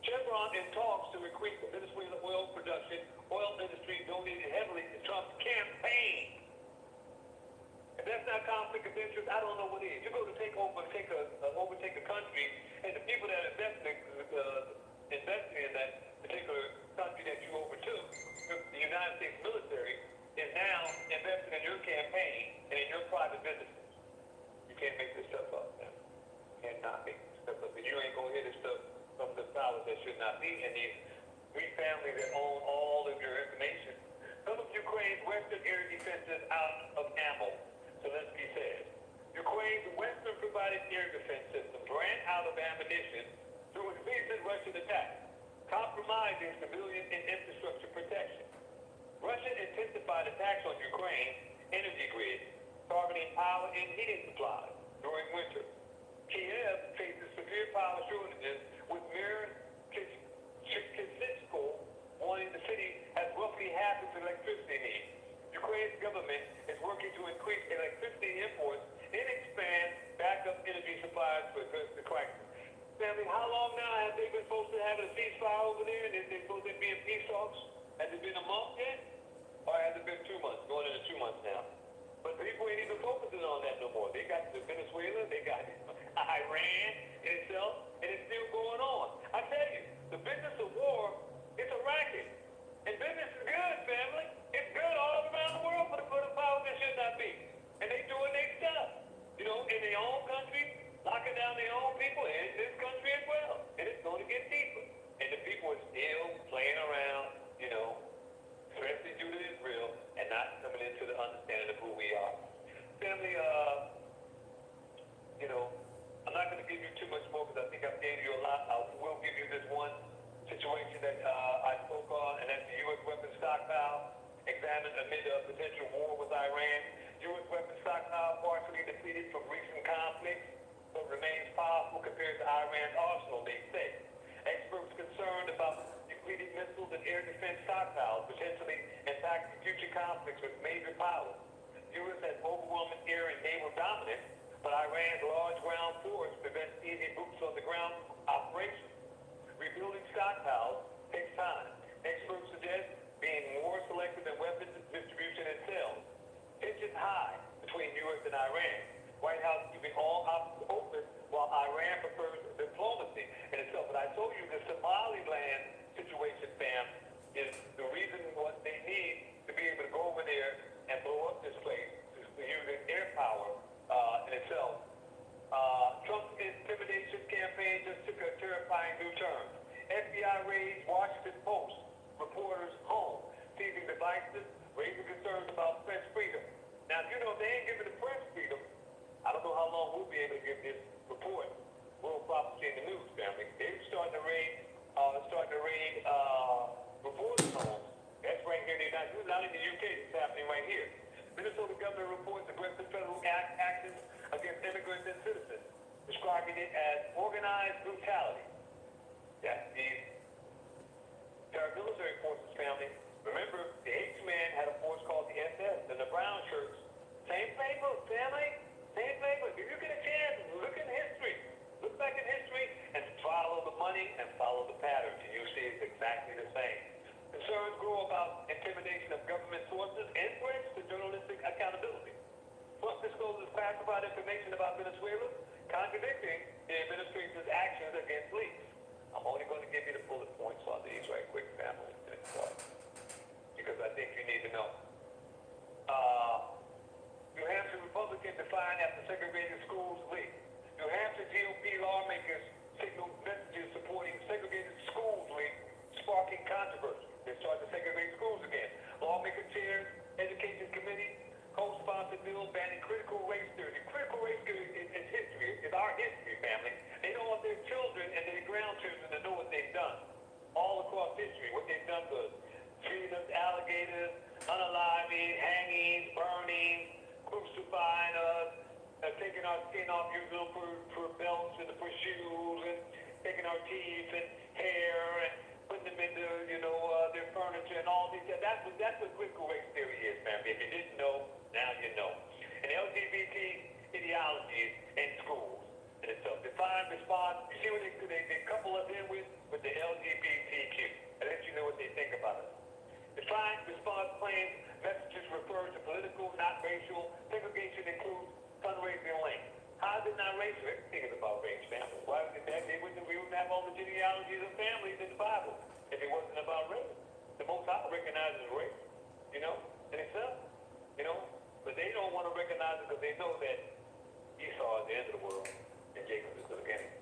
Chevron in talks to increase the Venezuela oil production. Oil industry donated heavily to Trump's campaign. If that's not conflict of interest, I don't know what is. You go to overtake a country, and the people that invested in that particular country that you overtook, the United States military, is now investing in your campaign and in your private businesses. You can't make this stuff up, man. You cannot make this stuff up. And you ain't gonna hear this stuff from the powers that should not be, and these three families that own all of your information. Some of Ukraine's western air defenses out of ammo. So let's be said. Ukraine's Western provided air defense system ran out of ammunition through a recent Russian attack, compromising civilian and infrastructure protection. Russia intensified attacks on Ukraine's energy grid, targeting power and heating supplies during winter. Kiev faces severe power shortages, with Mayor Kizlytsky warning the city has roughly half its electricity needs. Ukraine's government is working to increase electricity imports and expand backup energy supplies to address the crisis. Family, how long now have they been supposed to have a ceasefire over there, and they're supposed to be in peace talks? Has it been a month yet? Or has it been 2 months? Going into 2 months now. But people ain't even focusing on that no more. They got the Venezuela, they got Iran in itself, and it's still going on. I tell you, the business of war, it's a racket. And business is good, family. It's good all around the world for the powers that should not be. And they doing their stuff. You know, in their own country, locking down their own people, and in this country as well. And it's going to get deeper. And the people are still playing around, you know, especially due to Israel, and not coming into the understanding of who we are. Family, you know, I'm not going to give you too much more because I think I've gave you a lot. I will give you this one situation that I spoke on, and that's the U.S. weapons stockpile examined amid a potential war with Iran. U.S. weapons stockpile partially depleted from recent conflicts, but remains powerful compared to Iran's arsenal, they say. Experts concerned about depleted missiles and air defense stockpiles potentially impacting future conflicts with major powers. U.S. has overwhelming air and naval dominance, but Iran's large ground force prevents easy boots on the ground operations. Rebuilding stockpiles takes time. Experts suggest being more selective in weapons distribution and sales. Tensions high between U.S. and Iran. White House keeping all options open while Iran prefers diplomacy in itself. But I told you the Somaliland situation, fam, is the reason what they need to be able to go over there and blow up this place using air power in itself. Trump's intimidation campaign just took a terrifying new turn. FBI raids Washington Post reporters' home, seizing devices, raising concerns about press freedom. Now, if you know they ain't giving the press freedom, I don't know how long we'll be able to give this report. World Prophecy in the News, family. They're starting to raid reporters' homes. That's right here in the United States. Not in the UK, it's happening right here. Minnesota governor reports aggressive federal actions against immigrants and citizens, describing it as organized brutality. That's these paramilitary forces, family. Remember, the H-Man had a force called the SS, and the brown shirts. Same playbook, family. Same playbook. If you get a chance, look in history. Look back in history and follow the money and follow the pattern, and you'll see it's exactly the same. Concerns grow about intimidation of government sources and threats to journalistic accountability. Plus discloses classified information about Venezuela, contradicting the administration's actions against leaks. I'm only going to give you the bullet points on these right quick, family, because I think you need to know. New Hampshire Republican defined after segregated schools leak. New Hampshire GOP lawmakers signaled messages supporting segregated schools leak, sparking controversy. They started to segregate schools again. Lawmaker chairs, Education Committee, co-sponsored bill banning critical race theory. Critical race theory is history. It's our history, family. They don't want their children and their grandchildren to know what they've done. All across history, what they've done to treating us alligators, unaliving, hanging, our skin off, you know, for belts and for shoes, and taking our teeth and hair and putting them into, you know, their furniture and all these. That's what critical race theory is, family. If you didn't know, now you know. And LGBT ideology in schools. And it's a defined response. You see what they couple us in with the LGBTQ. And let you know what they think about us. Defined response claims messages refer to political, not racial. Segregation includes fundraising links. How is it not racial? Everything is about race, family. Why is it that we wouldn't have all the genealogies of families in the Bible if it wasn't about race? The Most High recognizes race, you know, in itself, you know. But they don't want to recognize it because they know that Esau is the end of the world and Jacob is the beginning.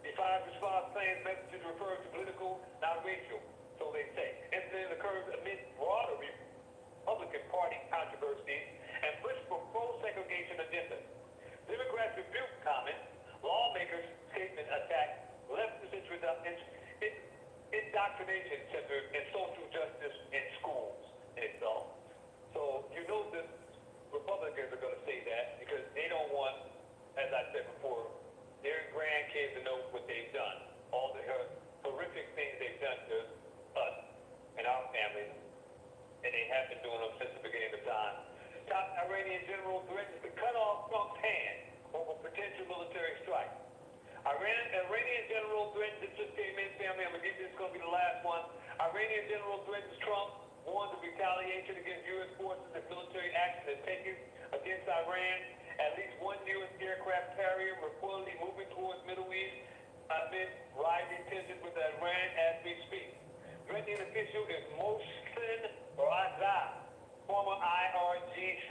Defined response claims messages refer to political, not racial, so they say. Incident occurs amid broader Republican Party controversies and push for pro-segregation agenda. Democrats rebuke comments. Lawmakers' statement attack leftist indoctrination centered in social justice in schools in itself. So you know the Republicans are going to say that because they don't want, as I said before, their grandkids to know what they've done, all the horrific things they've done to us and our families, and they have been doing them since the beginning of time. Top Iranian general threatens to cut off Trump's hand over potential military strike. Iranian general threatens, this just came in, family, I'm going to get this, it's going to be the last one. Iranian general threatens Trump, warns of retaliation against U.S. forces and military action is taken against Iran. At least one U.S. aircraft carrier reportedly moving towards Middle East amid rising tensions with Iran as we speak. Threatening official is Mohsen Razai, former IRGC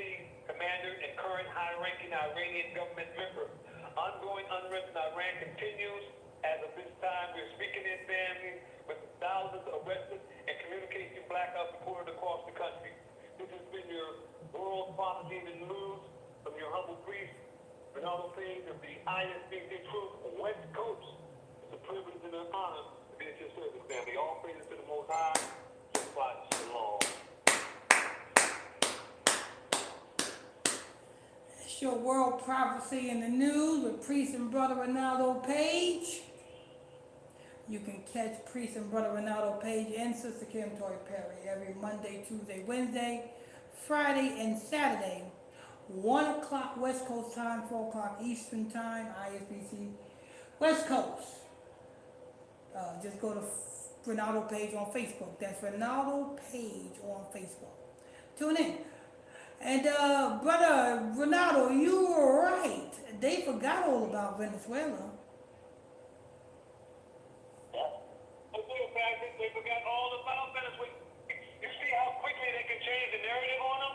commander and current high-ranking Iranian government member. Ongoing unrest in Iran continues. As of this time, we're speaking in families with thousands arrested and communication blackouts reported across the country. This has been your World Prophecy in the News from your humble priest, Ronaldo Page of the ISBC Truth West Coast. It's a privilege and an honor to be at your service, family. All praises to the Most High. Shabbat Shalom.
It's your World Prophecy in the News with Priest and Brother Ronaldo Page. You can catch Priest and Brother Ronaldo Page and Sister Kim Toy Perry every Monday, Tuesday, Wednesday, Friday, and Saturday. 1 o'clock West Coast time, 4 o'clock Eastern time, ISBC West Coast. Just go to Ronaldo Page on Facebook. That's Ronaldo Page on Facebook. Tune in. And Brother Ronaldo, you were right. They forgot all about Venezuela.
They forgot all about Venezuela. You see how quickly they can change the narrative on them?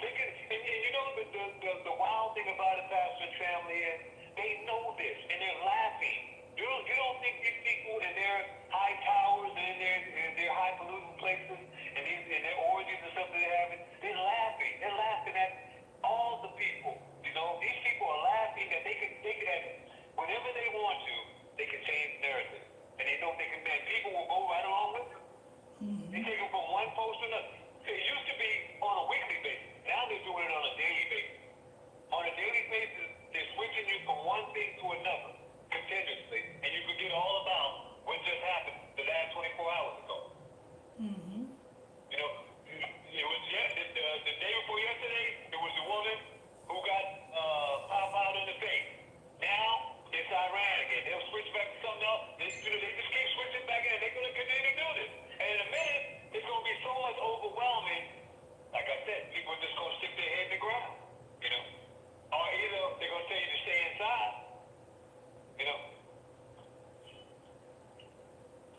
They can, and you know the wild thing about it, Pastor and family, is they know this and they're laughing. You don't think these people in their high towers and in their highfalutin places and their orgies and stuff that they're having, they're laughing. They're laughing at all the people. You know, these people are laughing that they can have, whenever they want to, they can change the narrative. And they know they can, and people will go right along with them. They take them from one post to another. So it used to be on a weekly basis. Now they're doing it on a daily basis. On a daily basis, they're switching you from one thing to another continuously, and you forget all about what just happened the last 24 hours ago. You know, it was the day before yesterday. It was the woman who got pop out in the face. Now it's Iran again. They'll switch back to something else. They just keep switching back in. They're going to continue to do this. And in a minute, it's going to be so much overwhelming. Like I said, people are just going to stick their head in the ground. You know, or either they're going to tell you to stay inside. You know,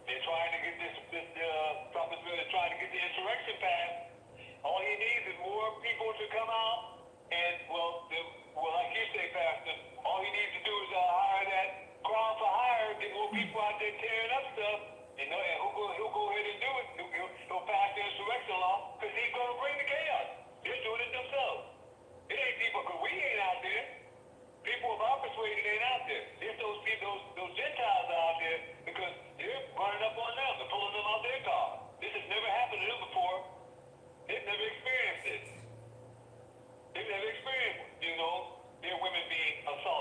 they're trying to get this Trump's really trying to get the insurrection passed. All he needs is more people to come out, and well, like you say, Pastor, all he needs to do is hire that crowd for hire, get more people out there tearing up stuff, you know, and he'll go ahead and do it. He'll pass the insurrection law because he's going to bring the chaos. They're doing it themselves. It ain't people, because we ain't out there. People of our persuasion ain't out there. It's those people, those Gentiles are out there because they're running up on them. They're pulling them out their car. This has never happened to them before. They've never experienced this. They've never experienced, you know, their women being assaulted.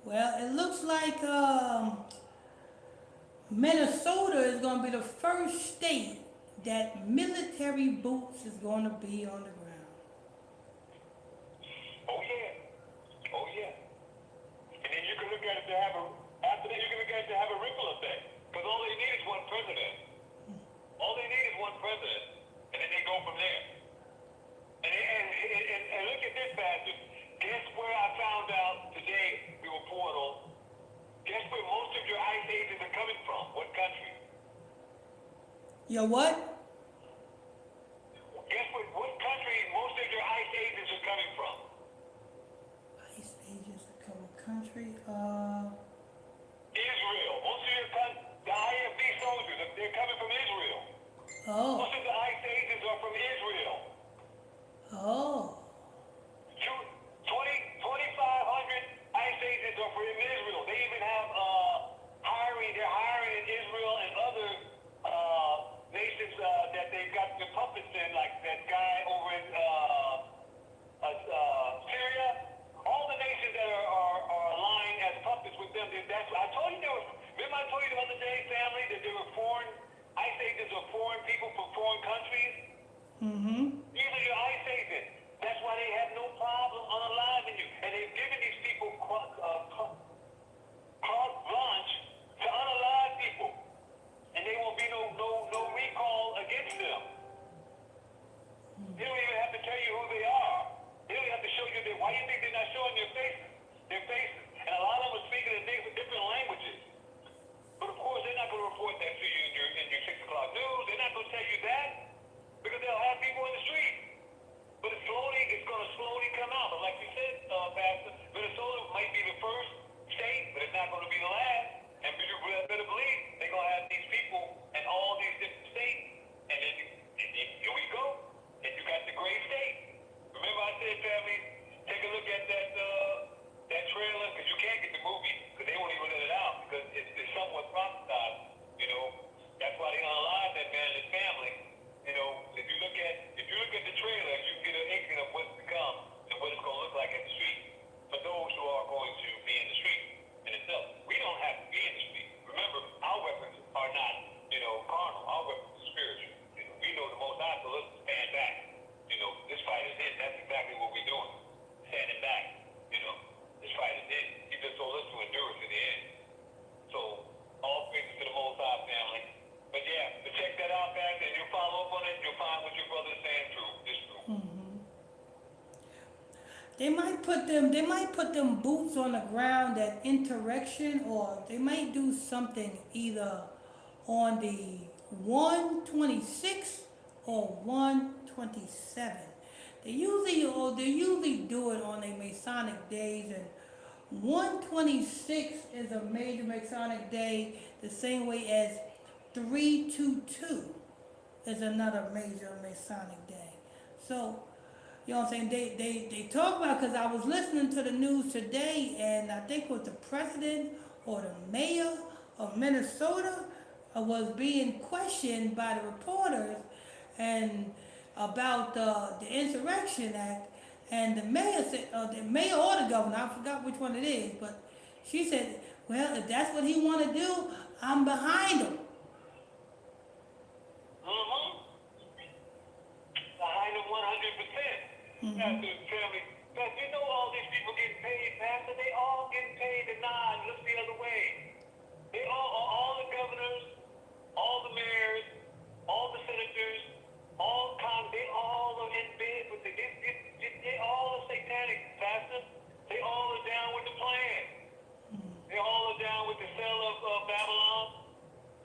Well, it looks like Minnesota is going to be the first state that military boots is going to be on the ground.
Oh yeah. Oh yeah. And then you can look at it to have a, after that you can look at it to have a ripple effect. Because all they need is one president. All they need is one president. And then they go from there. And look at this bastard. Guess where I found out today we were poured on? Guess where most of your ICE agents are coming from? What country?
Your what?
Guess what country most of your ICE agents are coming from?
ICE agents that cover country.
Israel. Most of your the IFB soldiers, they're coming from Israel.
Oh.
Most of the ICE agents are from Israel.
Oh.
2,500 ICE agents are from Israel. They even have they're hiring in Israel and other nations that they've got the puppets in, like that guy over in Syria. All the nations that are aligned as puppets with them. That's I told you there was. Remember I told you the other day, family, that there were foreign ICE agents or foreign people from foreign countries.
Mm-hmm.
These are your ICE agents. That's why they have no problem unaliving you. And they've given these people carte blanche to unalive people. And there won't be no recall against them. They don't even have to tell you who they are. They don't have to show you why you think they're not showing their faces? Their faces. And a lot of them are speaking in different languages. But of course, they're not going to report that to you in your 6 o'clock news. They're not going to tell you that because they'll have people in the street. But it's going to slowly come out. But like you said, Pastor, Minnesota might be the first state, but it's not going to be the last. And you better believe they're going to have these people in all these different states. And then here we go. And you got the gray state. Remember I said, family, take a look at that trailer, because you can't get the movie, because they won't even let it out, because it's somewhat prophesied. You know, that's why they unalive that man and his family. You know, if you look at the trailer, you can get an inkling of what's to come and what it's going to look like in the street for those who are going to be in the street in itself. We don't have to be in the street. Remember, our weapons are not, carnal. Our weapons are spiritual. We know the Most High, so let's stand back. This fight is it. That's exactly what we're doing. Standing back. This fight is it. He just told us to endure to the end. So, all praises to the Most High family. But yeah, to check that out, guys, and you'll follow up on it, you'll find what your brother is saying true. It's true.
They might put them boots on the ground at insurrection, or they might do something either on the 126 or 127. They usually do it on the Masonic days, and 126 is a major Masonic day, the same way as 322 is another major Masonic day. So, you know what I'm saying? They talk about, because I was listening to the news today, and I think it was the president or the mayor of Minnesota was being questioned by the reporters and about the Insurrection Act, and the mayor said, the mayor or the governor, I forgot which one it is, but she said, well, if that's what he want to do, I'm behind him.
Behind them 100%. That's the family. Because all these people getting paid, Pastor, they all getting paid to nod and look the other way. They all the governors, all the mayors, all the senators, they all are in bed with they all are satanic, Pastor. They all are down with the plan. They all are down with the cell of Babylon.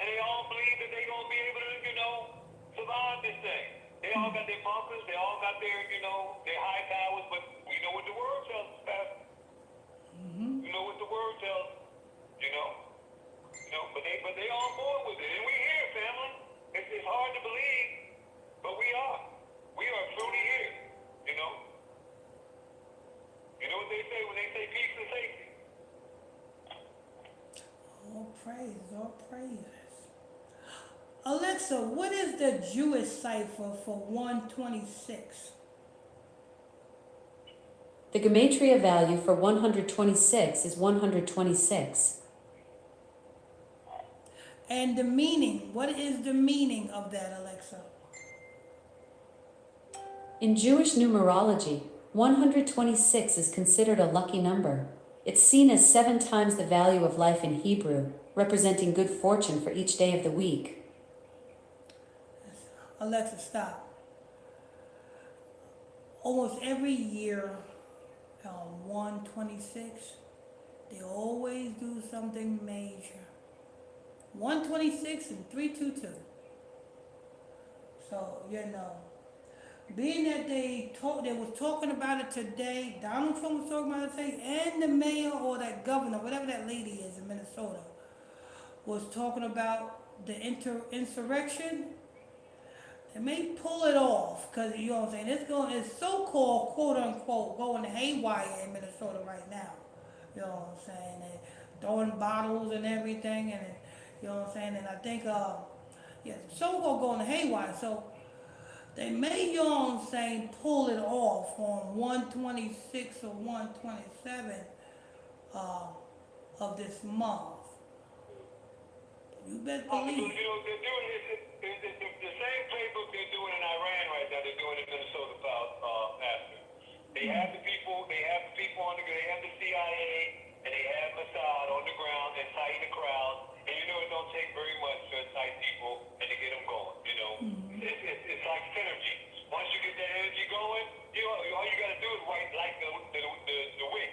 And they all believe that they're going to be able to, survive this thing. They all got their bunkers. They all got their, their high towers. But we know what the word tells us, Pastor. We know what the word tells us, But they on board with it. And we here, family. It's hard to believe, but we are. We are truly here, You know what they say when they say peace and safety?
All praise, all praises. Alexa, what is the Jewish cipher for 126?
The gematria value for 126 is 126.
And the meaning, what is the meaning of that, Alexa?
In Jewish numerology, 126 is considered a lucky number. It's seen as 7 times the value of life in Hebrew, representing good fortune for each day of the week.
Alexa, stop. Almost every year, 126, they always do something major. 126 and 322. So, being that they was talking about it today, Donald Trump was talking about it today, and the mayor or that governor, whatever that lady is in Minnesota, was talking about the insurrection. They may pull it off, because you know what I'm saying, it's so-called, quote-unquote, going haywire in Minnesota right now. You know what I'm saying? They're throwing bottles and everything, and you know what I'm saying? And I think, so-called going haywire. So they may, you know what I'm saying, pull it off on 126 or 127 of this month. You best believe.
You know, they're doing the same playbook they're doing in Iran right now. They're doing in Minnesota, Pastor. They have the people on the ground. They have the CIA and they have Mossad on the ground inciting the crowd. And you know it don't take very much to incite people and to get them going. You know, it's like synergy. Once you get that energy going, all you got to do is light the wick.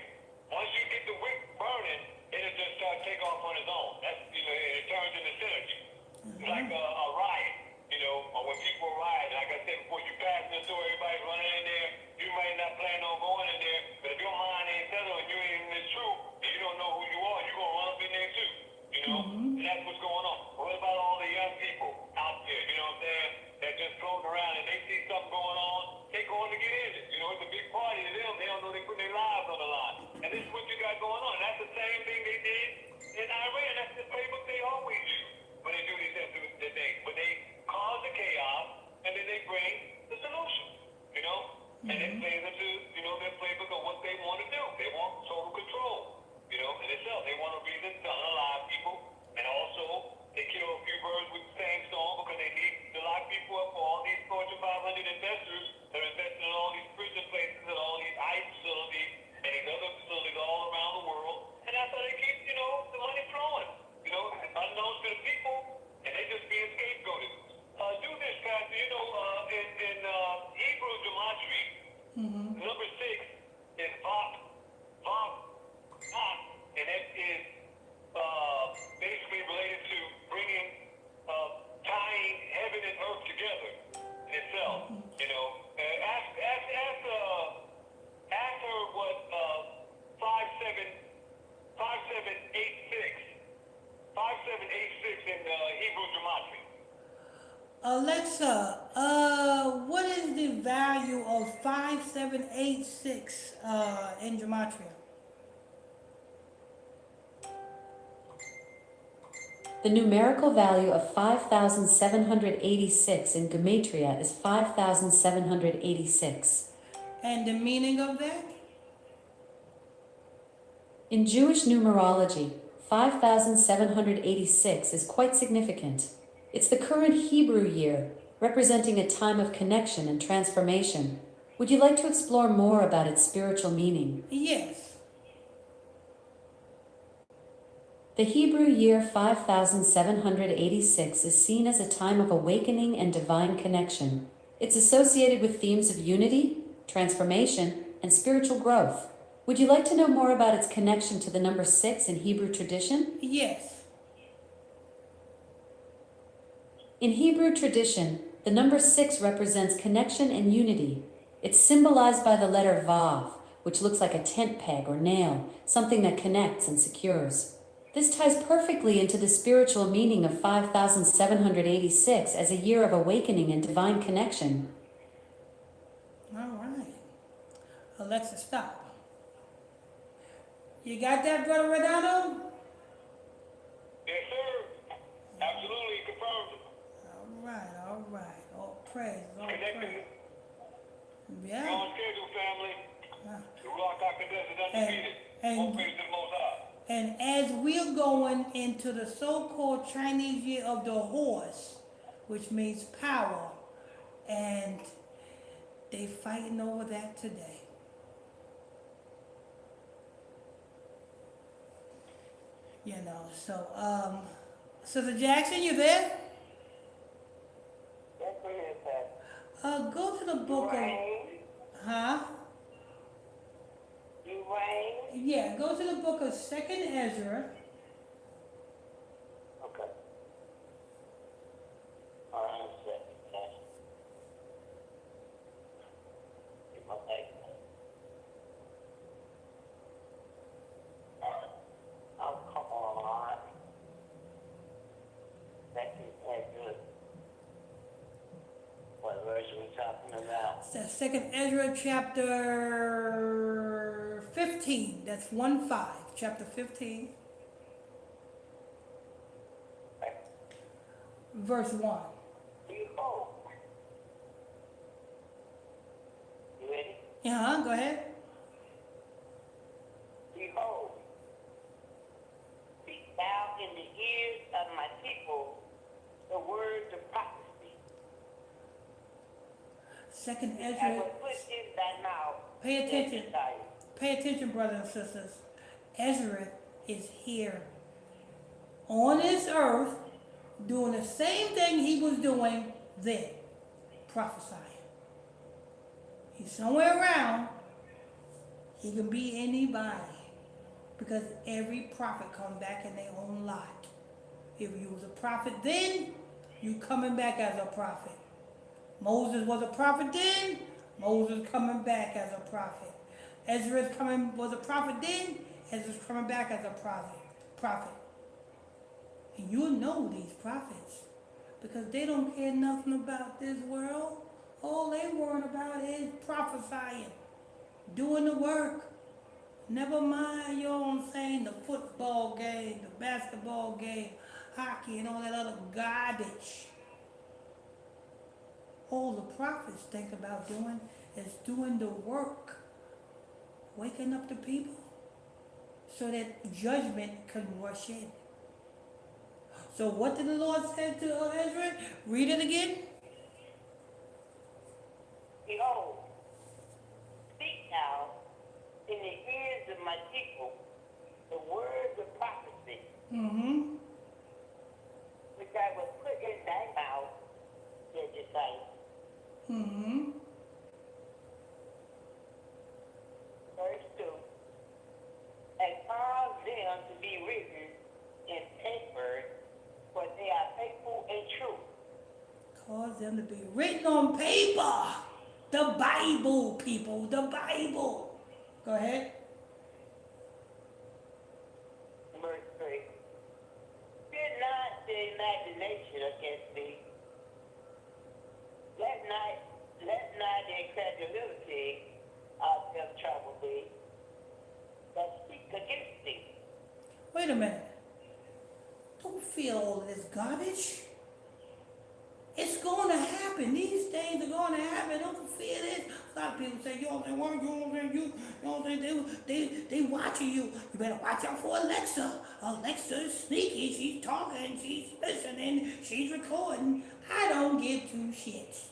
Once you get the wick burning, it'll just start take off on its own. That's it turns into synergy. It's like a riot, or when people riot. Like I said before, you pass the store, everybody's running in there. You might not plan on going in there, but if your mind ain't settling, you ain't in this truth, and you don't know who you are, you're gonna run up in there too. And that's what's going on. What about all the young people out there? You know what I'm saying? That just floating around and they see something going on, they going to get in it. It's a big party to them. They don't know they putting their lives on the line. And this is what you got going on. That's the same thing they did in Iran. That's the playbook they always do when they do these things. But they cause the chaos and then they bring the solution. And it plays into their playbook of what they want to do. They want total control. In itself, they want to be the unalive people, and also they kill a few birds with the same stone because they need to lock people up for all these Fortune 500 investors that are investing in all these prison places and all these ICE facilities and these other facilities all around the world. And that's how they keep, the money flowing, unknown to the people, and they just being scapegoated. Do this, Pastor. In Hebrew gematria, number 6 is Vav, and it is basically related to bringing, tying heaven and earth together in itself. Ask her what 5786 in Hebrew gematria.
Alexa, what is the value of 5786 in gematria?
The numerical value of 5,786 in gematria is 5,786.
And the meaning of that?
In Jewish numerology, 5,786 is quite significant. It's the current Hebrew year, representing a time of connection and transformation. Would you like to explore more about its spiritual meaning?
Yes.
The Hebrew year 5786 is seen as a time of awakening and divine connection. It's associated with themes of unity, transformation, and spiritual growth. Would you like to know more about its connection to the number 6 in Hebrew tradition?
Yes.
In Hebrew tradition, the number 6 represents connection and unity. It's symbolized by the letter Vav, which looks like a tent peg or nail, something that connects and secures. This ties perfectly into the spiritual meaning of 5786 as a year of awakening and divine connection.
All right. Alexa, stop. You got that, Brother Redondo?
Yes, sir. Absolutely confirmed.
All right. All praise.
Connecting.
Yeah.
On schedule, family. The Ruach HaKodesh is undefeated.
And-
All praise to the Most High.
And as we're going into the so-called Chinese Year of the Horse, which means power, and they fighting over that today. You know, so, Sister Jackson, you there?
Yes, it is, Pastor.
Go to the book of, huh?
You reign?
Yeah, go to the book of 2nd Ezra.
Okay. All right, one second, Pastor. Get my back. Oh, come on. That is good. What verse are we talking about?
That's 2nd Ezra chapter 15. That's 1-5. Chapter 15, verse 1.
Behold. You ready?
Uh-huh, go ahead.
Behold, speak thou in the ears of my people the words of prophecy.
2nd
I
Ezra.
will put in thy mouth.
Pay attention.
their desire.
Pay attention, brothers and sisters. Ezra is here on this earth doing the same thing he was doing then, prophesying. He's somewhere around. He can be anybody because every prophet comes back in their own lot. If you was a prophet then, you coming back as a prophet. Moses was a prophet then, Moses coming back as a prophet. Ezra was a prophet then, Ezra's coming back as a prophet. And you'll know these prophets because they don't care nothing about this world. All they worried about is prophesying, doing the work. Never mind, you know what I'm saying, the football game, the basketball game, hockey, and all that other garbage. All the prophets think about doing is doing the work, waking up the people so that judgment can rush in. So what did the Lord say to Ezra? Read it again.
Behold, speak thou in the ears of my people the words of prophecy,
Mm-hmm.
which I will put in thy mouth, their desire.
Mm-hmm.
Verse 2. And cause them to be written in paper, for they are faithful and true.
Cause them to be written on paper. The Bible, people, the Bible. Go ahead.
Verse 3. Fear not the imagination against me. Let not the incredulity of them trouble thee that speak against thee.
Wait a minute. Don't feel all of this garbage. It's going to happen. These things are going to happen. Don't fear this. A lot of people say, you don't say what, you don't say you don't say they watching you. You better watch out for Alexa. Alexa is sneaky. She's talking. She's listening. She's recording. I don't give two shits.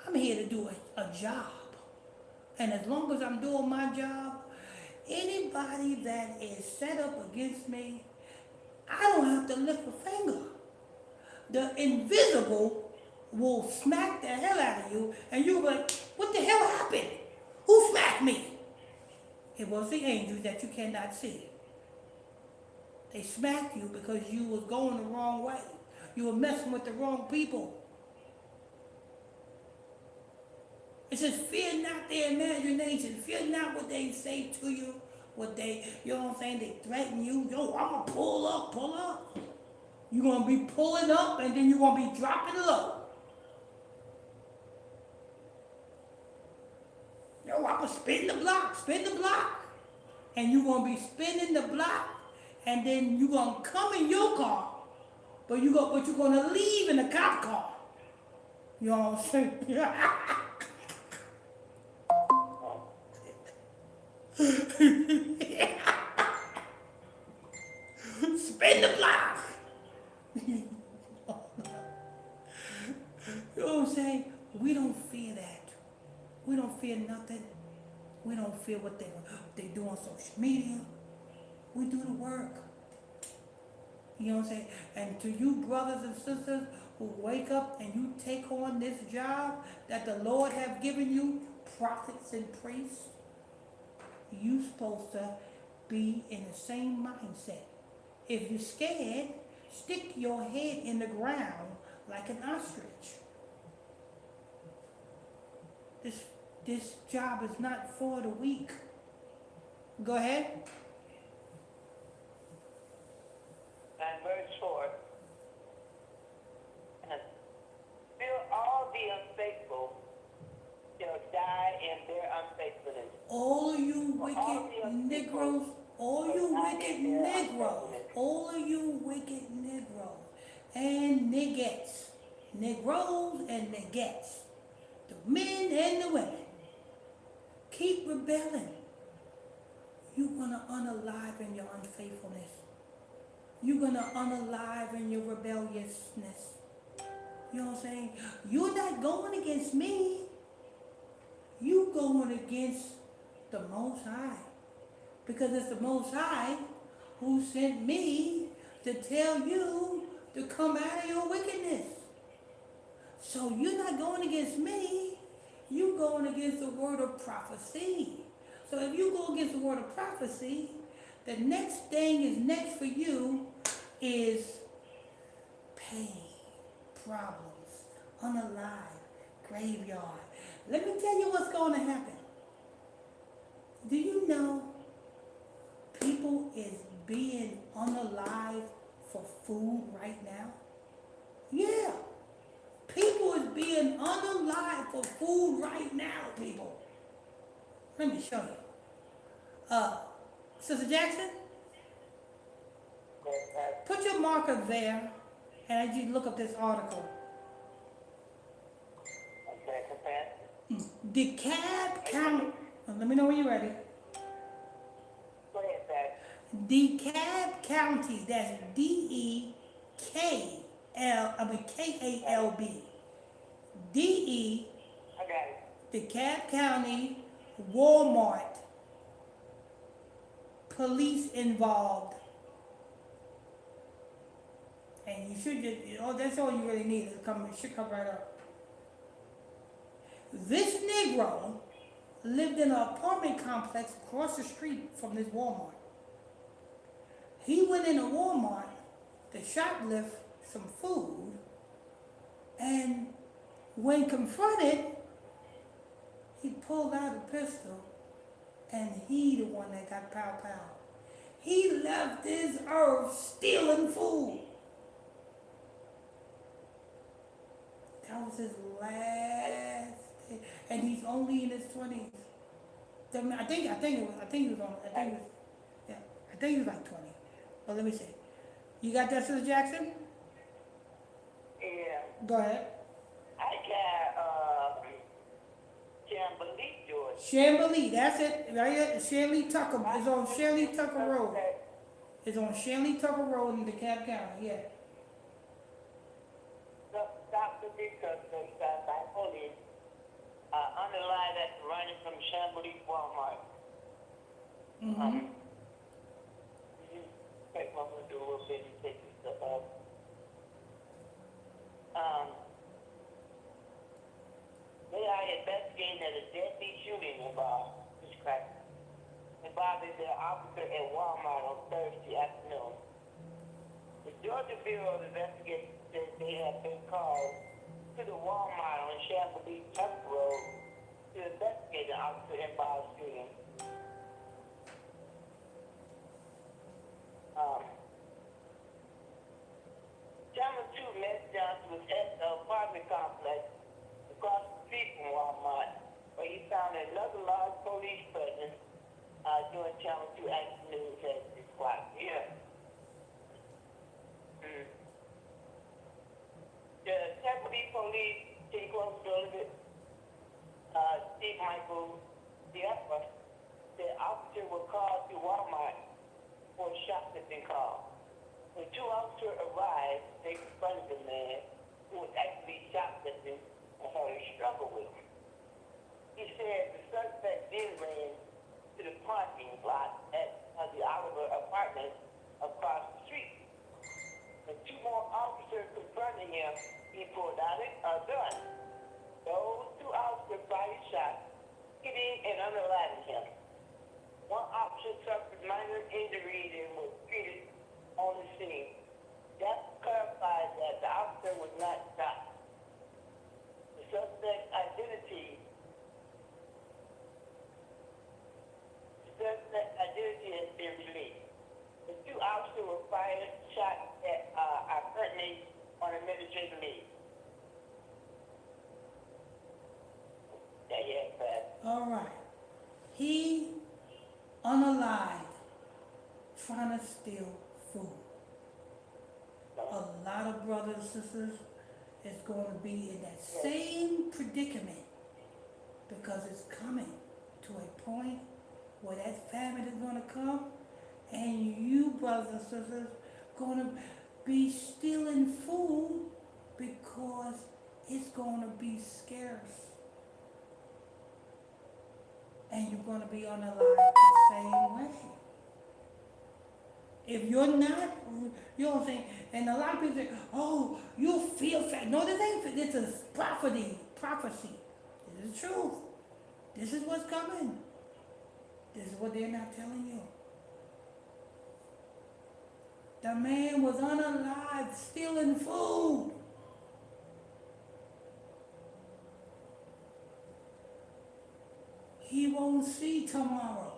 I'm here to do a job. And as long as I'm doing my job, anybody that is set up against me, I don't have to lift a finger. The invisible will smack the hell out of you, and you'll be like, what the hell happened? Who smacked me? It was the angels that you cannot see. They smacked you because you was going the wrong way. You were messing with the wrong people. It says, fear not their imagination. Fear not what they say to you. What they, you know what I'm saying? They threaten you. Yo, I'm going to pull up. You're going to be pulling up and then you're going to be dropping low. Yo, I'm going to spin the block. And you're going to be spinning the block and then you're going to come in your car. But you're going to leave in the cop car. You know what I'm saying? Spin the block. You know what I'm saying? We don't fear that. We don't fear nothing. We don't fear what they do on social media. We do the work. You know what I'm saying? And to you brothers and sisters who wake up and you take on this job that the Lord have given you, prophets and priests, you supposed to be in the same mindset. If you're scared, stick your head in the ground like an ostrich. This job is not for the weak. Go ahead.
And verse 4. And still all the unfaithful shall die in their unfaithfulness.
All you wicked Negroes, all you wicked Negroes, all of you wicked Negroes and Negettes, Negroes and Negettes, the men and the women, keep rebelling. You're gonna unalive in your unfaithfulness. You're gonna unalive in your rebelliousness. You know what I'm saying? You're not going against me. You going against the Most High. Because it's the Most High who sent me to tell you to come out of your wickedness. So you're not going against me. You're going against the word of prophecy. So if you go against the word of prophecy, the next thing is next for you is pain, problems, unalive, graveyard. Let me tell you what's going to happen. Do you know people is being unalive for food right now? Yeah. People is being unalive for food right now, people. Let me show you. Sister Jackson, put your marker there, and I need you to look up this article. DeKalb County. Let me know when you're ready.
Go ahead, Pat.
DeKalb County. That's Kalb. DE.
I got it.
DeKalb County Walmart. Police involved. And you should just, that's all you really need. It should come right up. This Negro lived in an apartment complex across the street from this Walmart. He went into Walmart to shoplift some food, and when confronted, he pulled out a pistol, and he the one that got pow. He left this earth stealing food. That was his last day, and he's only in his 20s. I think he was like 20. But let me see. You got that, Sister Jackson?
Yeah.
Go ahead.
I got Chamblee, Georgia.
Chamblee, that's it. Right here, Shanley Tucker. It's on Shanley Tucker Road. It's on Shanley Tucker Road in DeKalb County, yeah.
Stop the because by police underline that running from Chamblee Walmart.
Mm-hmm.
Take my window a little bit and take this stuff out. They are investigating a deadly shooting involving the officer at Walmart on Thursday afternoon. The Georgia Bureau of Investigation says they have been called to the Walmart on Chamblee Tucker Road to investigate the officer involved shooting. Channel 2 Miss Johnson was at the apartment complex across the street from Walmart, where he found another large police presence during Channel 2 afternoon at 6 o'clock. Yeah. The Chamblee police take close to it. Steve Michael Diapa said officer was called to Walmart for a shoplifting call. When two officers arrived, they confronted the man who was actually shoplifting and had a struggle with him. He said the suspect then ran to the parking lot at the Oliver apartment across the street. The two more officers confronted him. He pulled out a gun. Those two officers fired shots, hitting and underlining him. One officer suffered minor injuries and was treated on the scene. That clarifies that the officer was not shot. The suspect's identity has been released. The two officers were fired shots that are currently on administrative leave.
All right. He unalived trying to steal food. A lot of brothers and sisters is going to be in that same predicament because it's coming to a point where that famine is going to come and you brothers and sisters going to be stealing food because it's going to be scarce. And you're going to be unalive the same way. If you're not, you know what I'm saying? And a lot of people say, oh, you'll feel fat. No, this ain't, this is prophecy. This is truth. This is what's coming. This is what they're not telling you. The man was unalive, stealing food. He won't see tomorrow.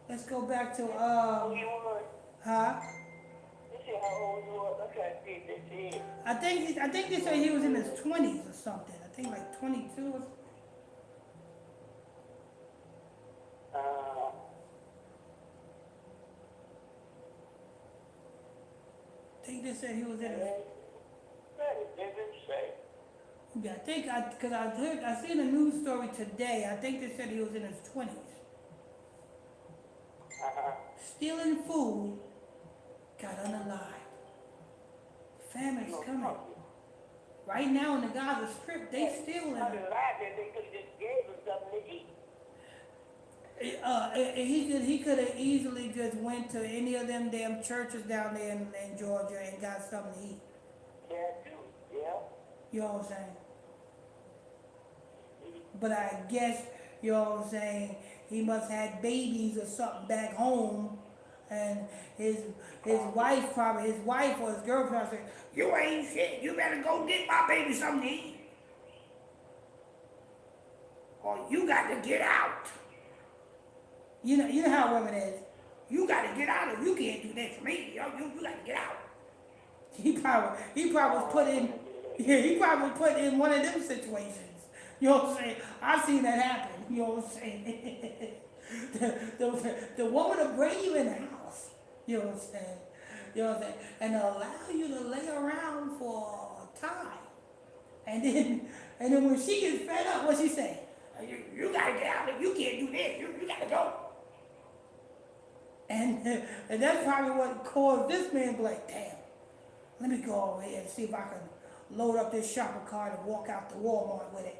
Let's go back to,
How old you were?
huh?
They said how old you were. Okay, see, they said.
I think they said he was in his 20s or something. I think like 22 or I think they said he was in his,
They didn't say.
yeah, because I seen a news story today. I think they said he was in his 20s. Stealing food, got unalive. Famine's coming. Right now in the Gaza Strip, they stealing.
Unalive, they could have just gave him something to eat.
He could have easily just went to any of them damn churches down there in Georgia and got something to eat.
Yeah, too. Yeah.
You know what I'm saying? But I guess, you know what I'm saying, he must have had babies or something back home, and his wife or his girlfriend said, you ain't shit, you better go get my baby something to eat. Or you got to get out. You know how women is. You got to get out, or you can't do that for me. You got to get out. He probably was put in. Yeah, he probably was put in one of them situations. You know what I'm saying? I've seen that happen. You know what I'm saying? the woman will bring you in the house. You know what I'm saying? You know what I'm saying? And allow you to lay around for a time. And then when she gets fed up, what she say? You gotta get out. You can't do this. You gotta go. And that's probably what caused this man to be like, damn, let me go over here and see if I can load up this shopping cart and walk out to Walmart with it.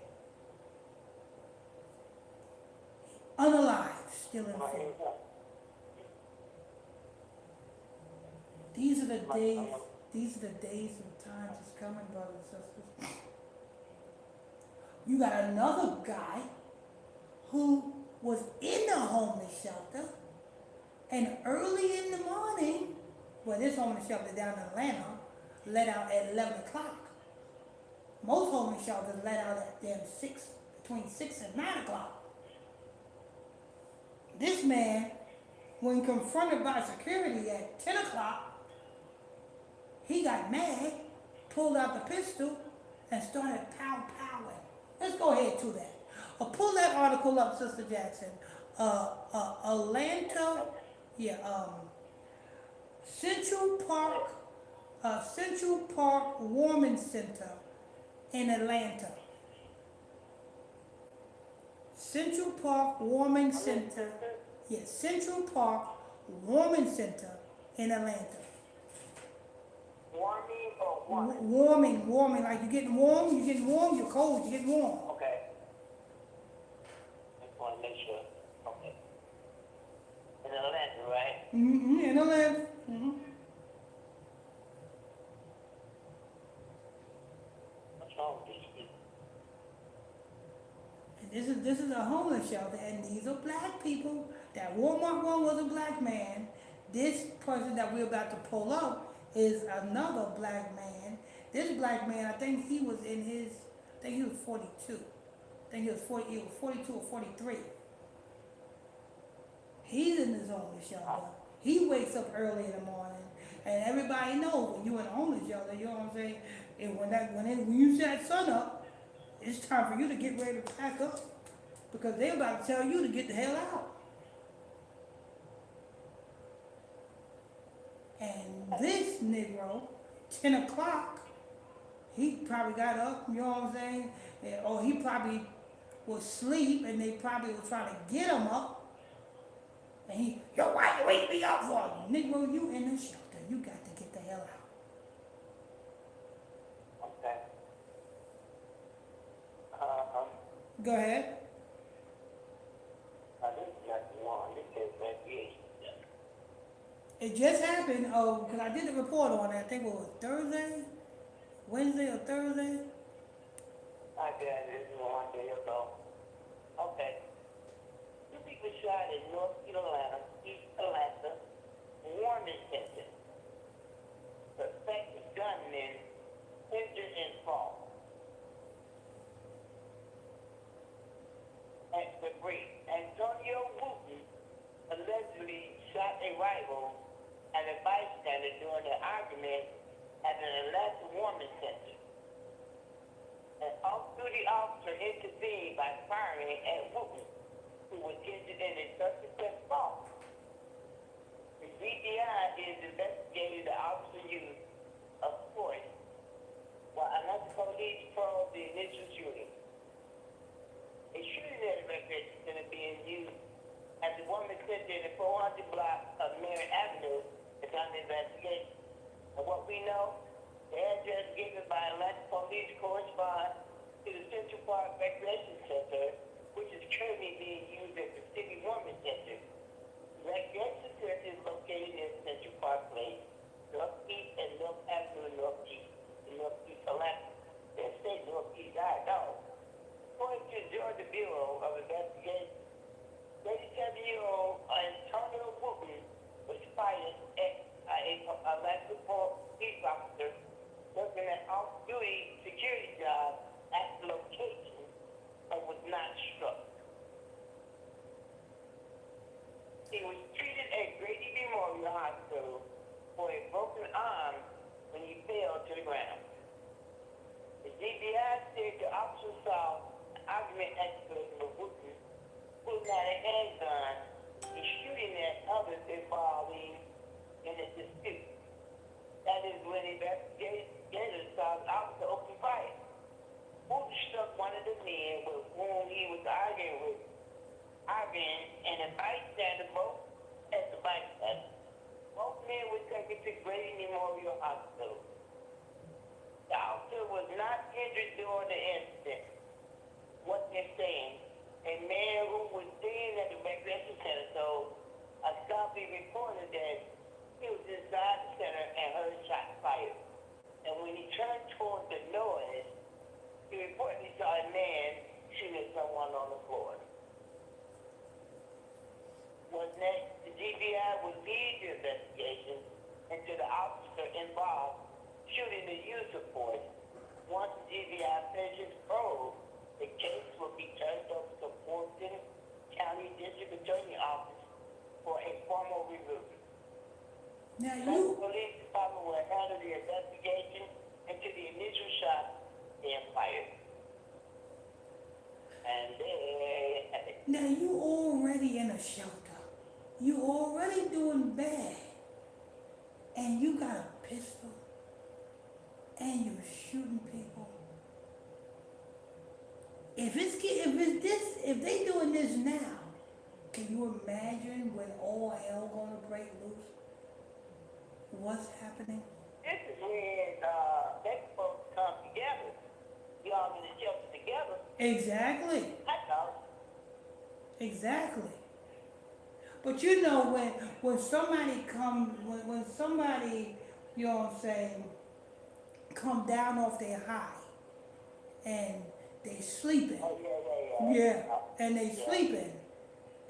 Unalive, still in food. These are the days and times that's coming, brothers and sisters. You got another guy who was in the homeless shelter, and early in the morning, well, this homeless shelter down in Atlanta let out at 11 o'clock. Most homeless shelters let out at between 6 and 9 o'clock. This man, when confronted by security at 10 o'clock, he got mad, pulled out the pistol, and started pow-powing. Let's go ahead to that. Pull that article up, Sister Jackson. Atlanta, Central Park Warming Center in Atlanta. Central Park Warming Center. Yes, Central Park Warming Center in Atlanta.
Warming or woman?
Warming, like you're getting warm, you're cold, you're getting warm.
Okay. Just want to make sure. Okay. In Atlanta, right?
Mm-hmm, in Atlanta. Mm-hmm.
What's wrong with these people?
And this is a homeless shelter, and these are black people. That Walmart one was a black man. This person that we're about to pull up is another black man. This black man, I think he was 42. I think he was 42 or 43. He's in his homeless shelter. He wakes up early in the morning, and everybody knows when you're in a homeless shelter, you know what I'm saying? And when you see that sun up, it's time for you to get ready to pack up, because they're about to tell you to get the hell out. And this Negro, 10 o'clock, he probably got up, you know what I'm saying? Or he probably was asleep, and they probably were trying to get him up. And yo, why you wake me up for? Negro, you in the shelter. You got to get the hell out.
Okay.
Go ahead.
This is not the one. This is recreation.
It just happened, because I did a report on it, I think it was Wednesday or Thursday.
I got this one day ago. Okay. Two people shot in North East Atlanta, Warming Center. Suspected gunmen injured and fall. At the break, Antonio Wooten allegedly shot a rival and a bystander during an argument at an Atlanta Warming Center. An off-duty officer intervened by firing at Wooten, who was injured in a subsequent fall. The GBI is investigating the officer's use of force, while Atlanta police probe the initial shooting. A shooting at a recreation center being used at the Warming Center in the 400 block of Mary Avenue is under investigation. And what we know, the address given by Atlanta police corresponds to the Central Park Recreation Center, which is currently being used as the City Warming Center. The Recreation Center is located in Central Park Place, Northeast and North Avenue, Northeast Atlanta. They say Northeast, I know. According to Georgia Bureau of Investigation, 37-year-old Antonio Wooten was fired at a Atlanta police officer working an off-duty security job at the location, but was not struck. He was treated at Grady Memorial Hospital for a broken arm when he fell to the ground. The GBI said the officer saw an argument escalating with Wooten, pulling out a handgun and shooting at others involving in a dispute. That is when investigators saw the officer open fire. Wooten struck one of the men with whom he was arguing, and a bystander, both at the bystander. Both men were taken to Grady Memorial Hospital. The officer was not injured during the incident. What they're saying, a man who was staying at the recreation center told a copy reported that he was inside the center and heard shots fired. And when he turned toward the noise, he reportedly saw a man shooting someone on the floor. What's next? The GBI will lead the investigation into the officer involved shooting the use of force. Once the GBI finishes probe, the case will be turned over to Fulton County District Attorney Office for a formal review.
Now
The
you,
police department will handle the investigation into the initial shot being fired. And then,
you already in a shelter. You already doing bad. And you got a pistol. And you're shooting people. if they doing this now, can you imagine when all hell gonna break loose? What's happening?
This is when they supposed to come together. Y'all get each other together.
Exactly.
That's all.
Exactly. But you know when somebody when somebody, you know what I'm saying, come down off their high and they sleeping.
Oh,
Yeah, and they sleeping.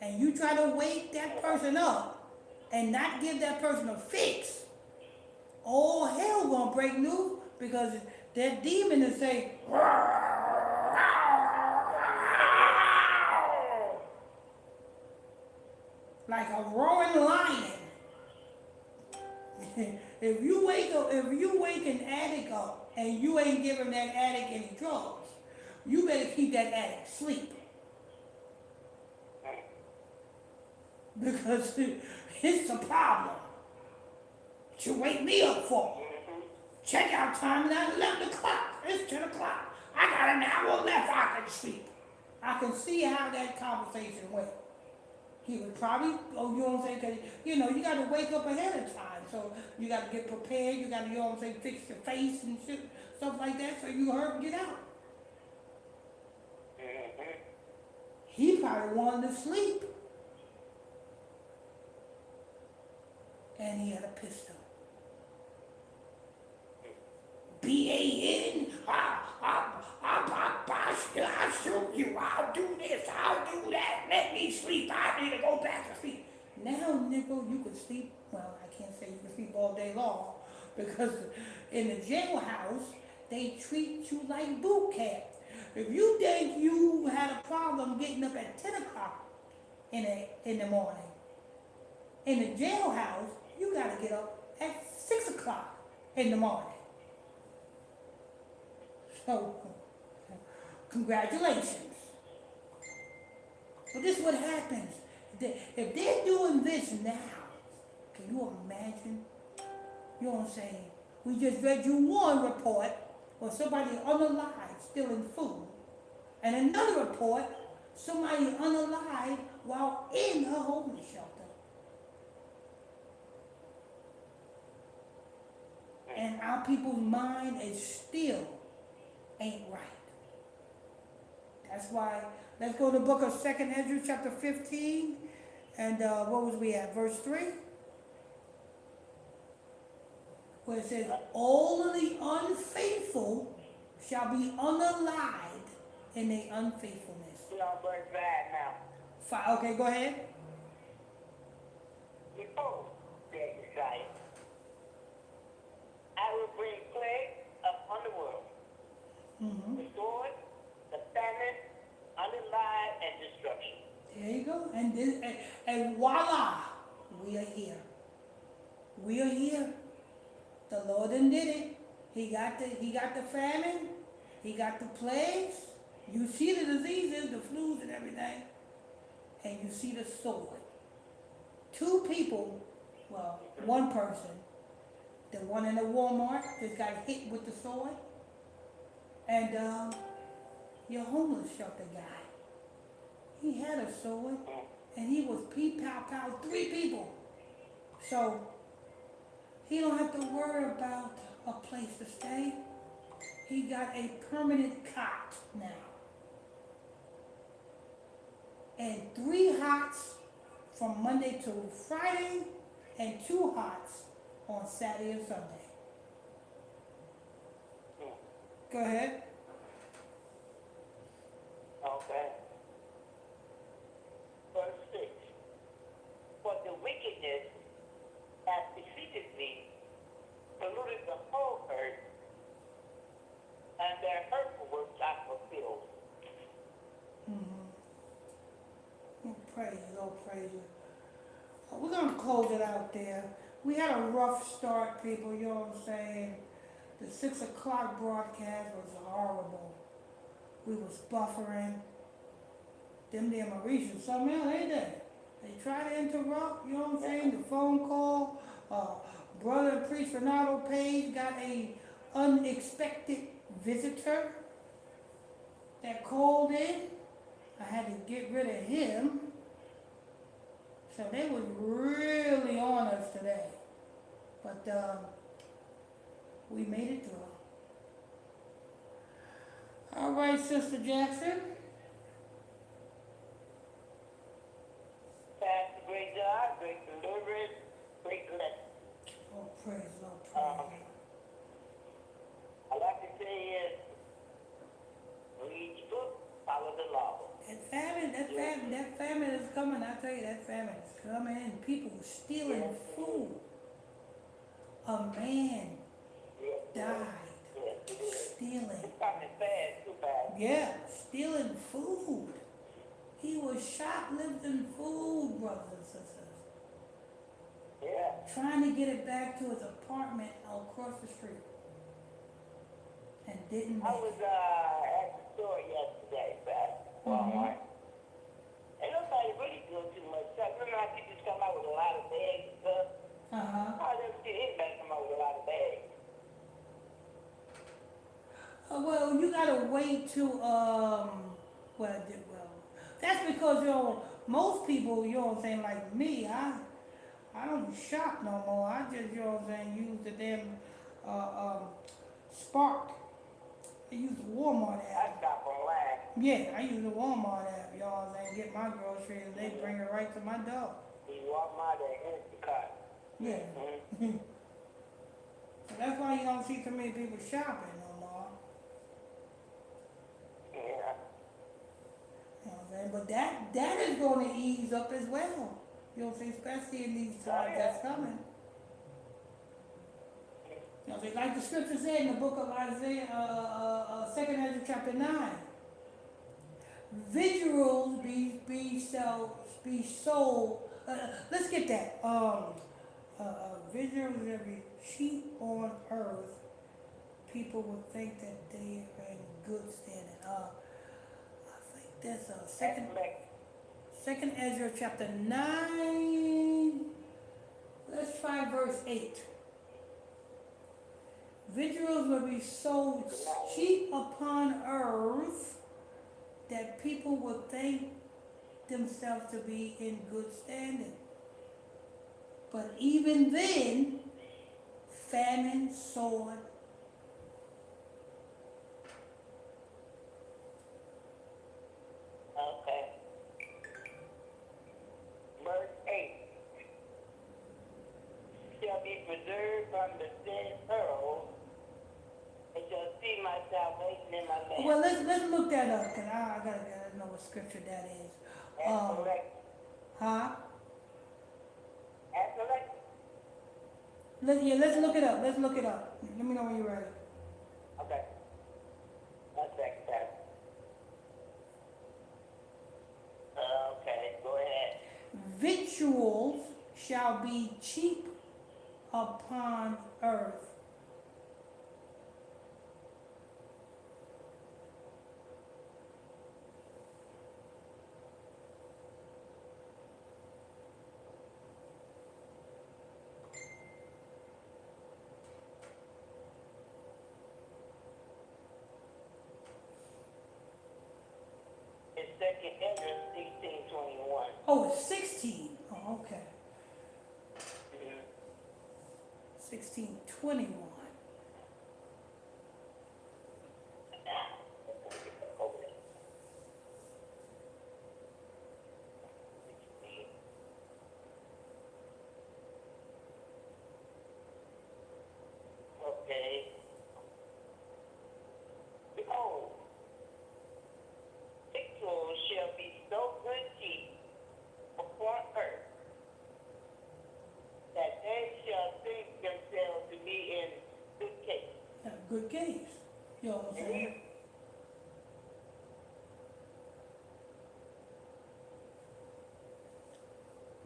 And you try to wake that person up and not give that person a fix. All hell gonna break loose because that demon is saying, like a roaring lion. If you wake an addict up and you ain't giving that addict any drugs, you better keep that addict asleep. Because it's a problem. You wake me up for. Check out time now, 11 o'clock. It's 10 o'clock. I got an hour left, I can sleep. I can see how that conversation went. He would probably, oh, you know what I'm saying? 'Cause, you know, you got to wake up ahead of time. So you got to get prepared. You got to, you know what I'm saying, fix your face and shit, stuff like that. So you hurt, get out. He probably wanted to sleep. And he had a pistol. B-A-N, I'll shoot you, I'll do this, I'll do that, let me sleep, I need to go back to sleep. Now, nigga, you can sleep, well, I can't say you can sleep all day long, because in the jailhouse, they treat you like boot camp. If you think you had a problem getting up at 10 o'clock in the morning, in the jailhouse, you gotta get up at 6 o'clock in the morning. So, congratulations. But this is what happens. If they're doing this now, can you imagine? You know what I'm saying? We just read you one report where somebody unalived stealing food. And another report, somebody unalived while in a homeless shelter. And our people's mind is still ain't right. That's why, let's go to the book of 2nd Ezra, chapter 15, and what was we at, verse 3? Where it says, all of the unfaithful shall be unalived in their unfaithfulness.
We on verse 5 now.
Okay, go ahead.
Behold, said Messiah, I will bring plague upon the world. The sword, the famine, unalive, and destruction.
There you go. And voila, we are here. We are here. The Lord done did it. He got the famine. He got the plagues. You see the diseases, the flus and everything. And you see the sword. Two people, well, one person, the one in the Walmart just got hit with the sword. And your homeless shelter guy, he had a sword, and he was pow 3 people. So he don't have to worry about a place to stay. He got a permanent cot now. And 3 hots from Monday to Friday, and 2 hots on Saturday and Sunday. Go ahead.
Okay. Verse 6. For the wickedness hath defeated me, polluted the whole earth, and their hurtful works I fulfilled.
Oh, praise you, oh, praise you. We're going to close it out there. We had a rough start, people, you know what I'm saying? The 6 o'clock broadcast was horrible. We was buffering. Them there Mauritius, something else, ain't they? They try to interrupt, you know what I'm saying? The phone call. Brother Priest Renato Page got a unexpected visitor. that called in. I had to get rid of him. So they was really on us today. But we made it through. All right, Sister Jackson.
Pastor, great job, great deliverance, great lesson.
Oh, praise Lord, praise Lord.
I like to say is, read your book, follow the law.
That famine is coming. I tell you, that famine is coming. And people stealing food. A man died
Yes, it is.
stealing.
It's coming fast, too fast.
Yeah, stealing food. He was shoplifting food, brothers and sisters.
Yeah.
Trying to get it back to his apartment across the street. And didn't
I
make
was
it.
at the store yesterday, but Walmart. Ain't nobody really doing too much stuff. Remember how people just come out with a lot of bags and stuff?
Uh-huh.
I never see anybody come out with a lot of bags.
Well, you gotta wait to, that's because, most people, saying, like me, I don't shop no more. I just, use the damn, Spark. I use the Walmart
I
app.
shop online.
Yeah, I use the Walmart app, get my groceries, and they bring it right to my door.
You Walmart and Instacart.
Yeah.
Mm-hmm.
So that's why you don't see too many people shopping no more.
Yeah.
You know what I'm saying? But that is going to ease up as well. You know what I'm saying? Especially in these times that's coming. You know what I'm saying? Like the scripture said in the book of Isaiah, 2nd Ezra chapter 9. Victuals be sold. Let's get that. Victuals that be cheap on earth. People would think that they are in good standing. I think that's second Ezra chapter 9. Let's try verse 8. Victuals will be sold cheap upon earth that people will think themselves to be in good standing. But even then, famine, sword,
Okay. Verse 8. Shall be preserved from the sin pearls, and shall see my salvation in my land.
well, let's look that up, because I gotta know what scripture that is.
And select.
Huh?
And select.
Let's look it up. Let's look it up. Let me know when you're ready.
Okay. 1 second, Pastor. Okay, go ahead.
Victuals shall be cheap upon earth.
It's 2nd Ezra 16:21.
Oh, it's 16. Oh, okay. 16:21.
Okay. Behold, victuals shall be so good cheap upon earth that they shall think themselves to be in good case.
Good case. You know what I'm saying?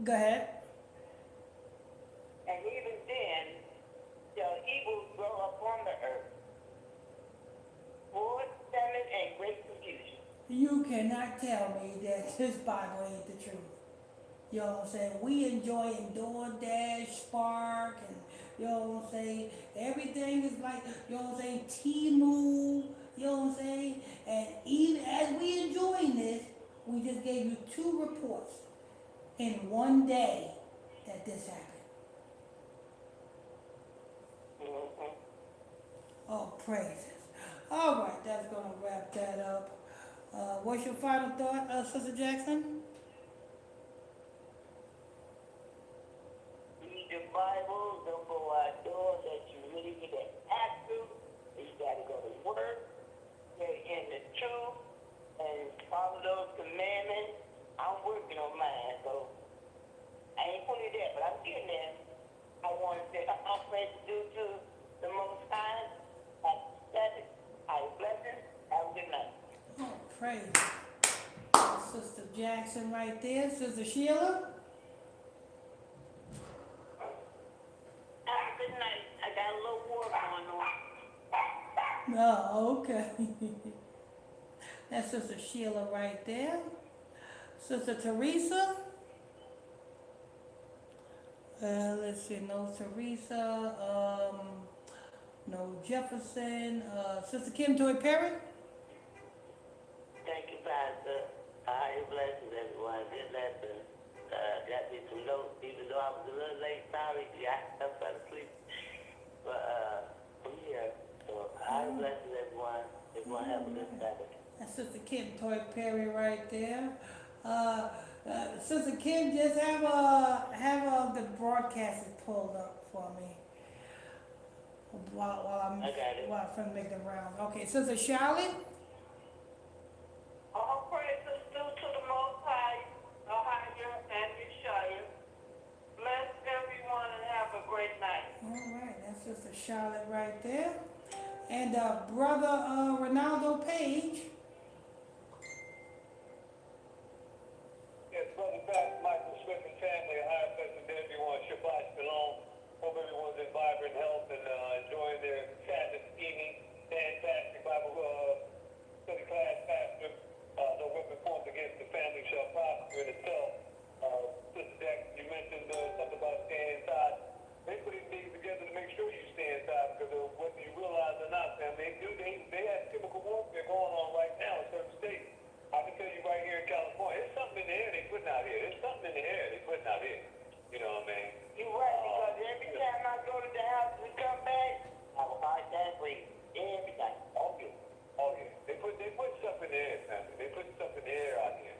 Go ahead.
And even then shall evil grow upon the earth, war, famine, and great confusion.
You cannot tell me that this Bible ain't the truth. You know what I'm saying? We enjoying DoorDash, Spark, and you know what I'm saying? Everything is like, you know what I'm saying, Temu, you know what I'm saying? And even just gave you 2 reports in one day that this happened.
Mm-hmm.
Oh, praises. All right, that's gonna wrap that up. What's your final thought, Sister Jackson?
Read the Bible, don't go outdoors that you really get to have to. You gotta go to work, stay in the truth, and follow those commandments. I'm working on mine, so I ain't fully there, but I'm getting there. I want to say I'm praying due to the Most High. I accept it. I bless it. Have a good night.
Oh, praise. Sister Jackson right there. Sister Sheila?
Have a good night. I got a little work going on.
Oh, okay. That's Sister Sheila right there. Sister Teresa? Let's see, no Teresa, no Jefferson, Sister Kim Joy Perry?
Thank you, Pastor. Your blessings, everyone. Good lesson. Got me some notes, even though I was a little late. Sorry, I fell asleep. But I'm here. So, your blessings, everyone. Everyone have a good Sabbath.
That's Sister Kim Toy Perry right there. Sister Kim, just have the broadcasters pulled up for me while I'm
I got it.
while I'm trying to make the rounds. Okay, Sister Charlotte.
All praises due to the Most High, Ahijah and Yeshaya. Bless everyone and have a great night.
All right, that's Sister Charlotte right there, and Brother Ronaldo Page.
Yes, Brother Pastor Michael Smith and family, a high blessing to everyone. Shabbat Shalom. Hope everyone's in vibrant health and enjoying their Sabbath evening. Fantastic Bible study class, Pastor. No weapon formed against the family shall prosper in itself. Sister Jackson, you mentioned something about staying inside. They put these things together to make sure you stay inside because whether you realize or not, family, they have chemical warfare going on right now in certain states. I can tell you right here in California, there's something in the air they putting out here. There's something in the air they putting out here. You know what I mean?
You're right, because every time I go to the house and come back, I will find that way every night.
Oh yeah. Oh yeah. They put stuff in the air, family. They put stuff in the air out here.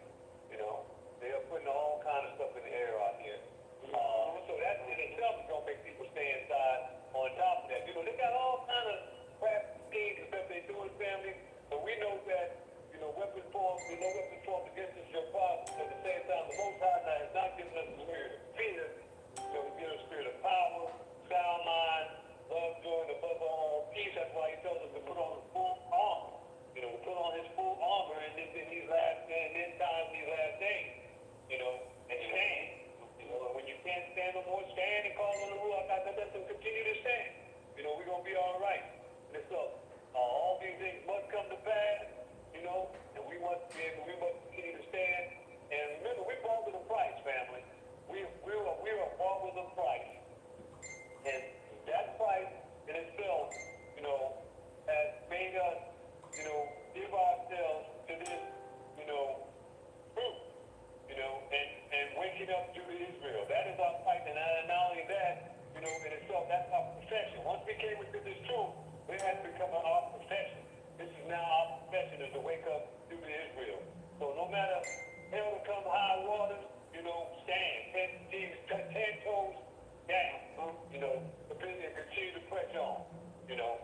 You know? They are putting all kind of stuff in the air out here. So that in itself is gonna make people stay inside. On top of that, you know, they got all kind of crap schemes and stuff they do in family, but we know that, you know, weapon formed against us shall prosper. At the same time, the Most High now has not given us the spirit of fear, so He's given us a spirit of power, sound mind, love, joy, and above all, peace. That's why He tells us to put on the full armor. You know, to put on His full armor in these last days. You know, and stand. You know, when you can't stand no more, stand and call on the Ruach HaKodesh. Let them continue to stand. You know, we're gonna be all right. And so, all these things must come to pass. You know, and we must continue to stand. And remember, we bought with a price, family. We're bought with a price. And that price in itself, you know, has made us, you know, give ourselves to this, you know, truth, you know, and waking up to Israel. That is our fight. And not only that, you know, in itself, that's our profession. Once we came into this truth, it has become our profession. This is now our profession, is to wake up to Israel. So no matter hell to come high waters, you know, stand, 10 toes down, you know, continue to press on, you know.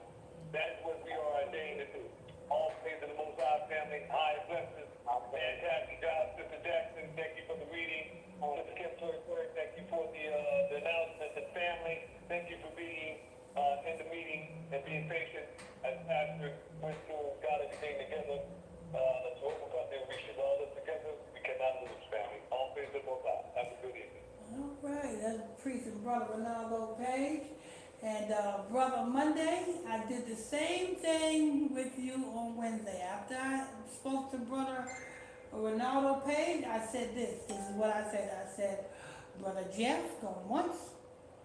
That's what we are ordained to do. All praise to the Most High family, high blessings. Fantastic job, Sister Jackson. Thank you for the reading. Sister Kim Toy, thank you for the announcement. The family, thank you for being in the meeting and being patient as Pastor went through, got everything together to overcome their wishes. All this together, we cannot lose, family. All praise to the Most High. Have a good evening.
All right, that's Priest and Brother Ronaldo Page. And Brother Monday, I did the same thing with you on Wednesday. After I spoke to Brother Ronaldo Page, I said this. This is what I said. I said, Brother Jeff going once.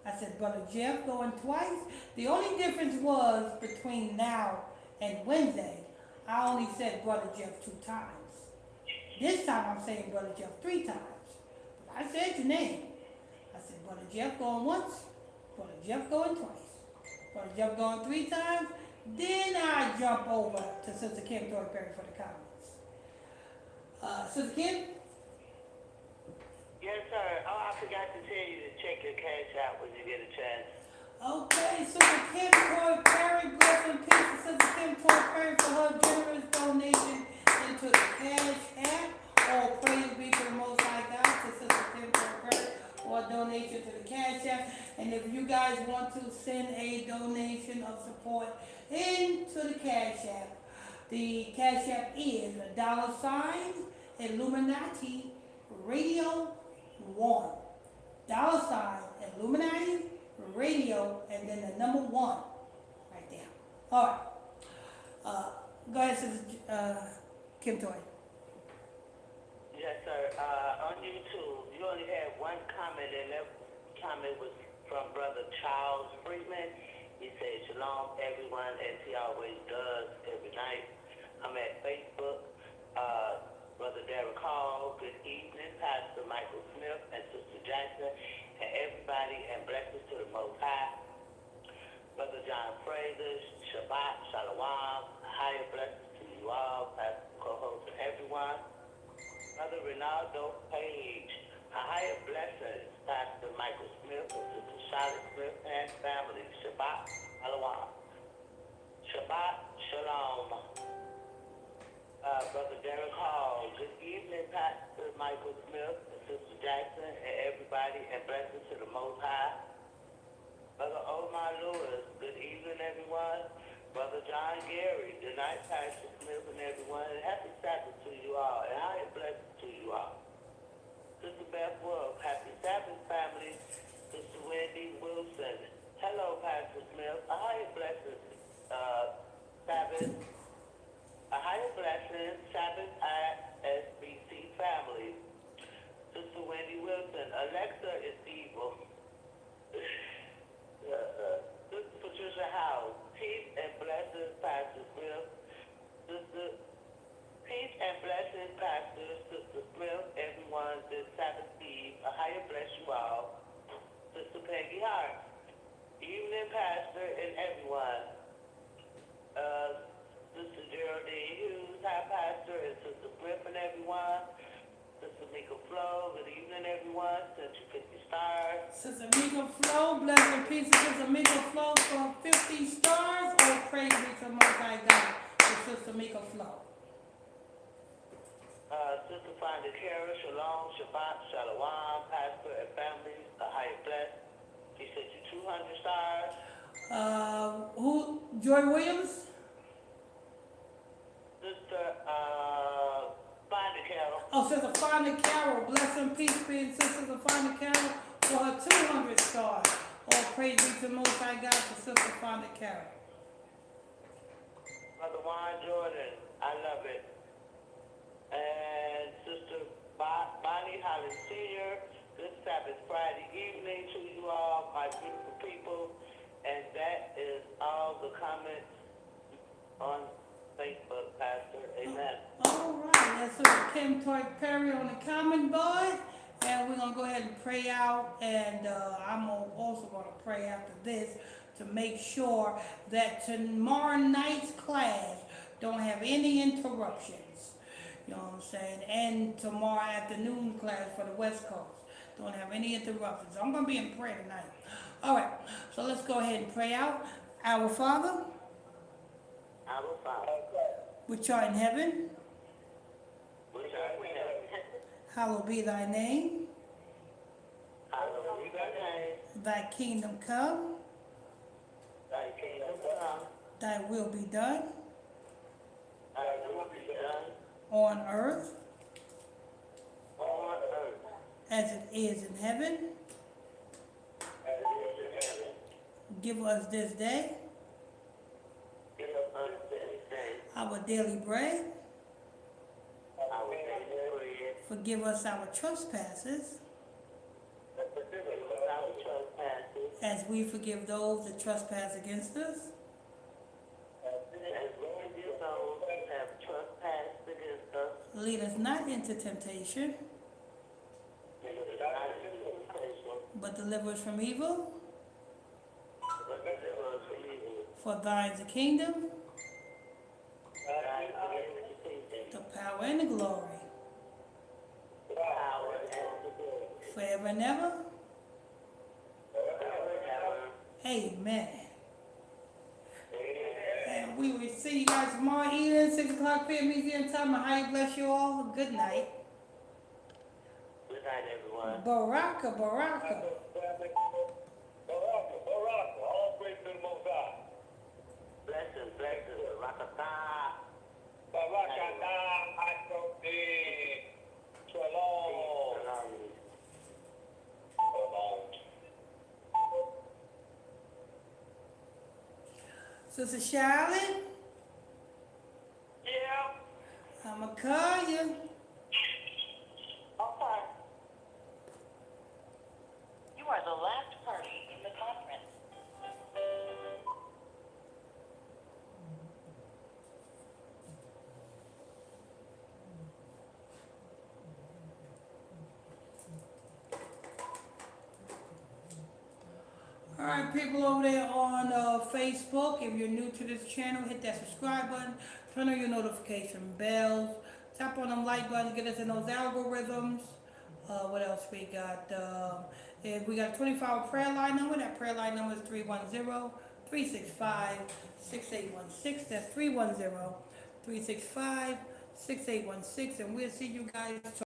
I said, Brother Jeff going twice. The only difference was between now and Wednesday, I only said Brother Jeff 2 times. This time I'm saying Brother Jeff 3 times. But I said your name. I said Brother Jeff going once, Brother Jeff going twice, Brother Jeff going 3 times. Then I jump over to Sister Kim Joy Perry for the comments. Sister Kim?
Yes, sir. Oh, I forgot to tell you to check your cash out when you get a chance.
Okay, Sister Kim Joy Perry, bless and peace to Sister Kim Joy Perry for her generous donation into the Cash App. All praise be to the Most High God, to Sister Kim Joy Perry for a donation to the Cash App. And if you guys want to send a donation of support into the Cash App, the Cash App is $ Illuminati Radio 1. $ Illuminati Radio, and then the number 1 right there. All right. Go ahead, Sister Kim Toy.
Yes, sir. On YouTube, you only had one comment, and that comment was from Brother Charles Freeman. He said, "Shalom, everyone," as he always does every night. I'm at Facebook. Brother Derek Hall, good evening. Pastor Michael Smith and Sister Jackson, and everybody, and blessings to the Most High. Brother John Fraser, Shabbat, Shalom, higher blessings to you all, Pastor co-host, and everyone. Brother Ronaldo Page, a higher blessings, Pastor Michael Smith and Sister Charlotte Smith and family. Shabbat, Shalom. Shabbat, Shalom. Brother Derek Hall, good evening, Pastor Michael Smith and Sister Jackson, and everybody, and blessings to the Most High. Brother Omar Lewis, good evening, everyone. Brother John Gary, good night, Pastor Smith and everyone, and happy Sabbath to you all, and I am blessed to you all. Sister Beth Wolf, happy Sabbath, family. Sister Wendy Wilson, hello, Pastor Smith, a higher blessing, Sabbath, a higher blessing, Sabbath at SBC family. Sister Wendy Wilson, Alexa is evil. Sister Patricia House, peace and blessings, Pastor Smith. Sister, peace and blessings, Pastor, Sister Smith, everyone, this Sabbath Eve. A higher bless you all. Sister Peggy Hart, evening, Pastor, and everyone. Sister Geraldine Hughes, hi, Pastor, and Sister Smith and everyone. Sister Mika Flo, good evening, everyone. Sister 50 stars.
Sister Mika Flo, bless and peace to Sister Mika Flo for 50 stars. All praise be to the Most High God, to Sister Mika Flo.
Sister Fonda Kara, Shalom, Shabbat, Shalom, Pastor and family, a higher bless. She said you 200 stars.
Who? Joy Williams?
Sister Fonda Kara.
Oh, Sister Fonda Carroll, bless and peace be to Sister Fonda Carroll for her 200 stars. All praise be to the Most High God, to Sister Fonda Carroll.
Brother Juan Jordan, I love it. And Sister Bonnie Hollis Sr., good Sabbath Friday evening to you all, my beautiful people. And that is all the comments on Facebook, Pastor. Amen.
All right, that's Sister Kim Toy Perry on the comment board. And we're going to go ahead and pray out. And I'm also going to pray after this to make sure that tomorrow night's class don't have any interruptions. You know what I'm saying? And tomorrow afternoon class for the West Coast. Don't have any interruptions. I'm going to be in prayer tonight. All right, so let's go ahead and pray out. Our Father,
Our Father,
which art in heaven,
which art in heaven,
hallowed be thy name.
hallowed be thy name.
Thy kingdom come,
Thy kingdom come.
thy will be done
Thy will be done
on earth
on earth
as it is in heaven.
as it is in heaven.
Give us this day
Give us this day
our daily bread.
our daily bread.
Forgive us our trespasses
Forgive us our trespasses,
as we forgive those that trespass against us.
as we forgive those who have trespassed against us.
Lead us not into temptation, but deliver us from evil. For thine is the kingdom, the power and the glory, forever and ever. Amen. And we will see you guys tomorrow evening, 6 o'clock p.m. Museum time. I bless you all. Good night.
Good night, everyone.
Baraka, Baraka.
Baraka, Baraka, all praise to the Most High.
Blessings, blessings. Rakata.
Barakata, Akote, Shalom. Shalom.
Sister Charlotte,
Yeah.
I'ma call you.
Okay.
You are the last party in the conference.
All right, people over there on Facebook, if you're new to this channel, hit that subscribe button, turn on your notification bells, tap on them like buttons, get us in those algorithms. What else we got? We got a 24-hour prayer line number. That prayer line number is 310-365-6816. That's 310-365-6816, and we'll see you guys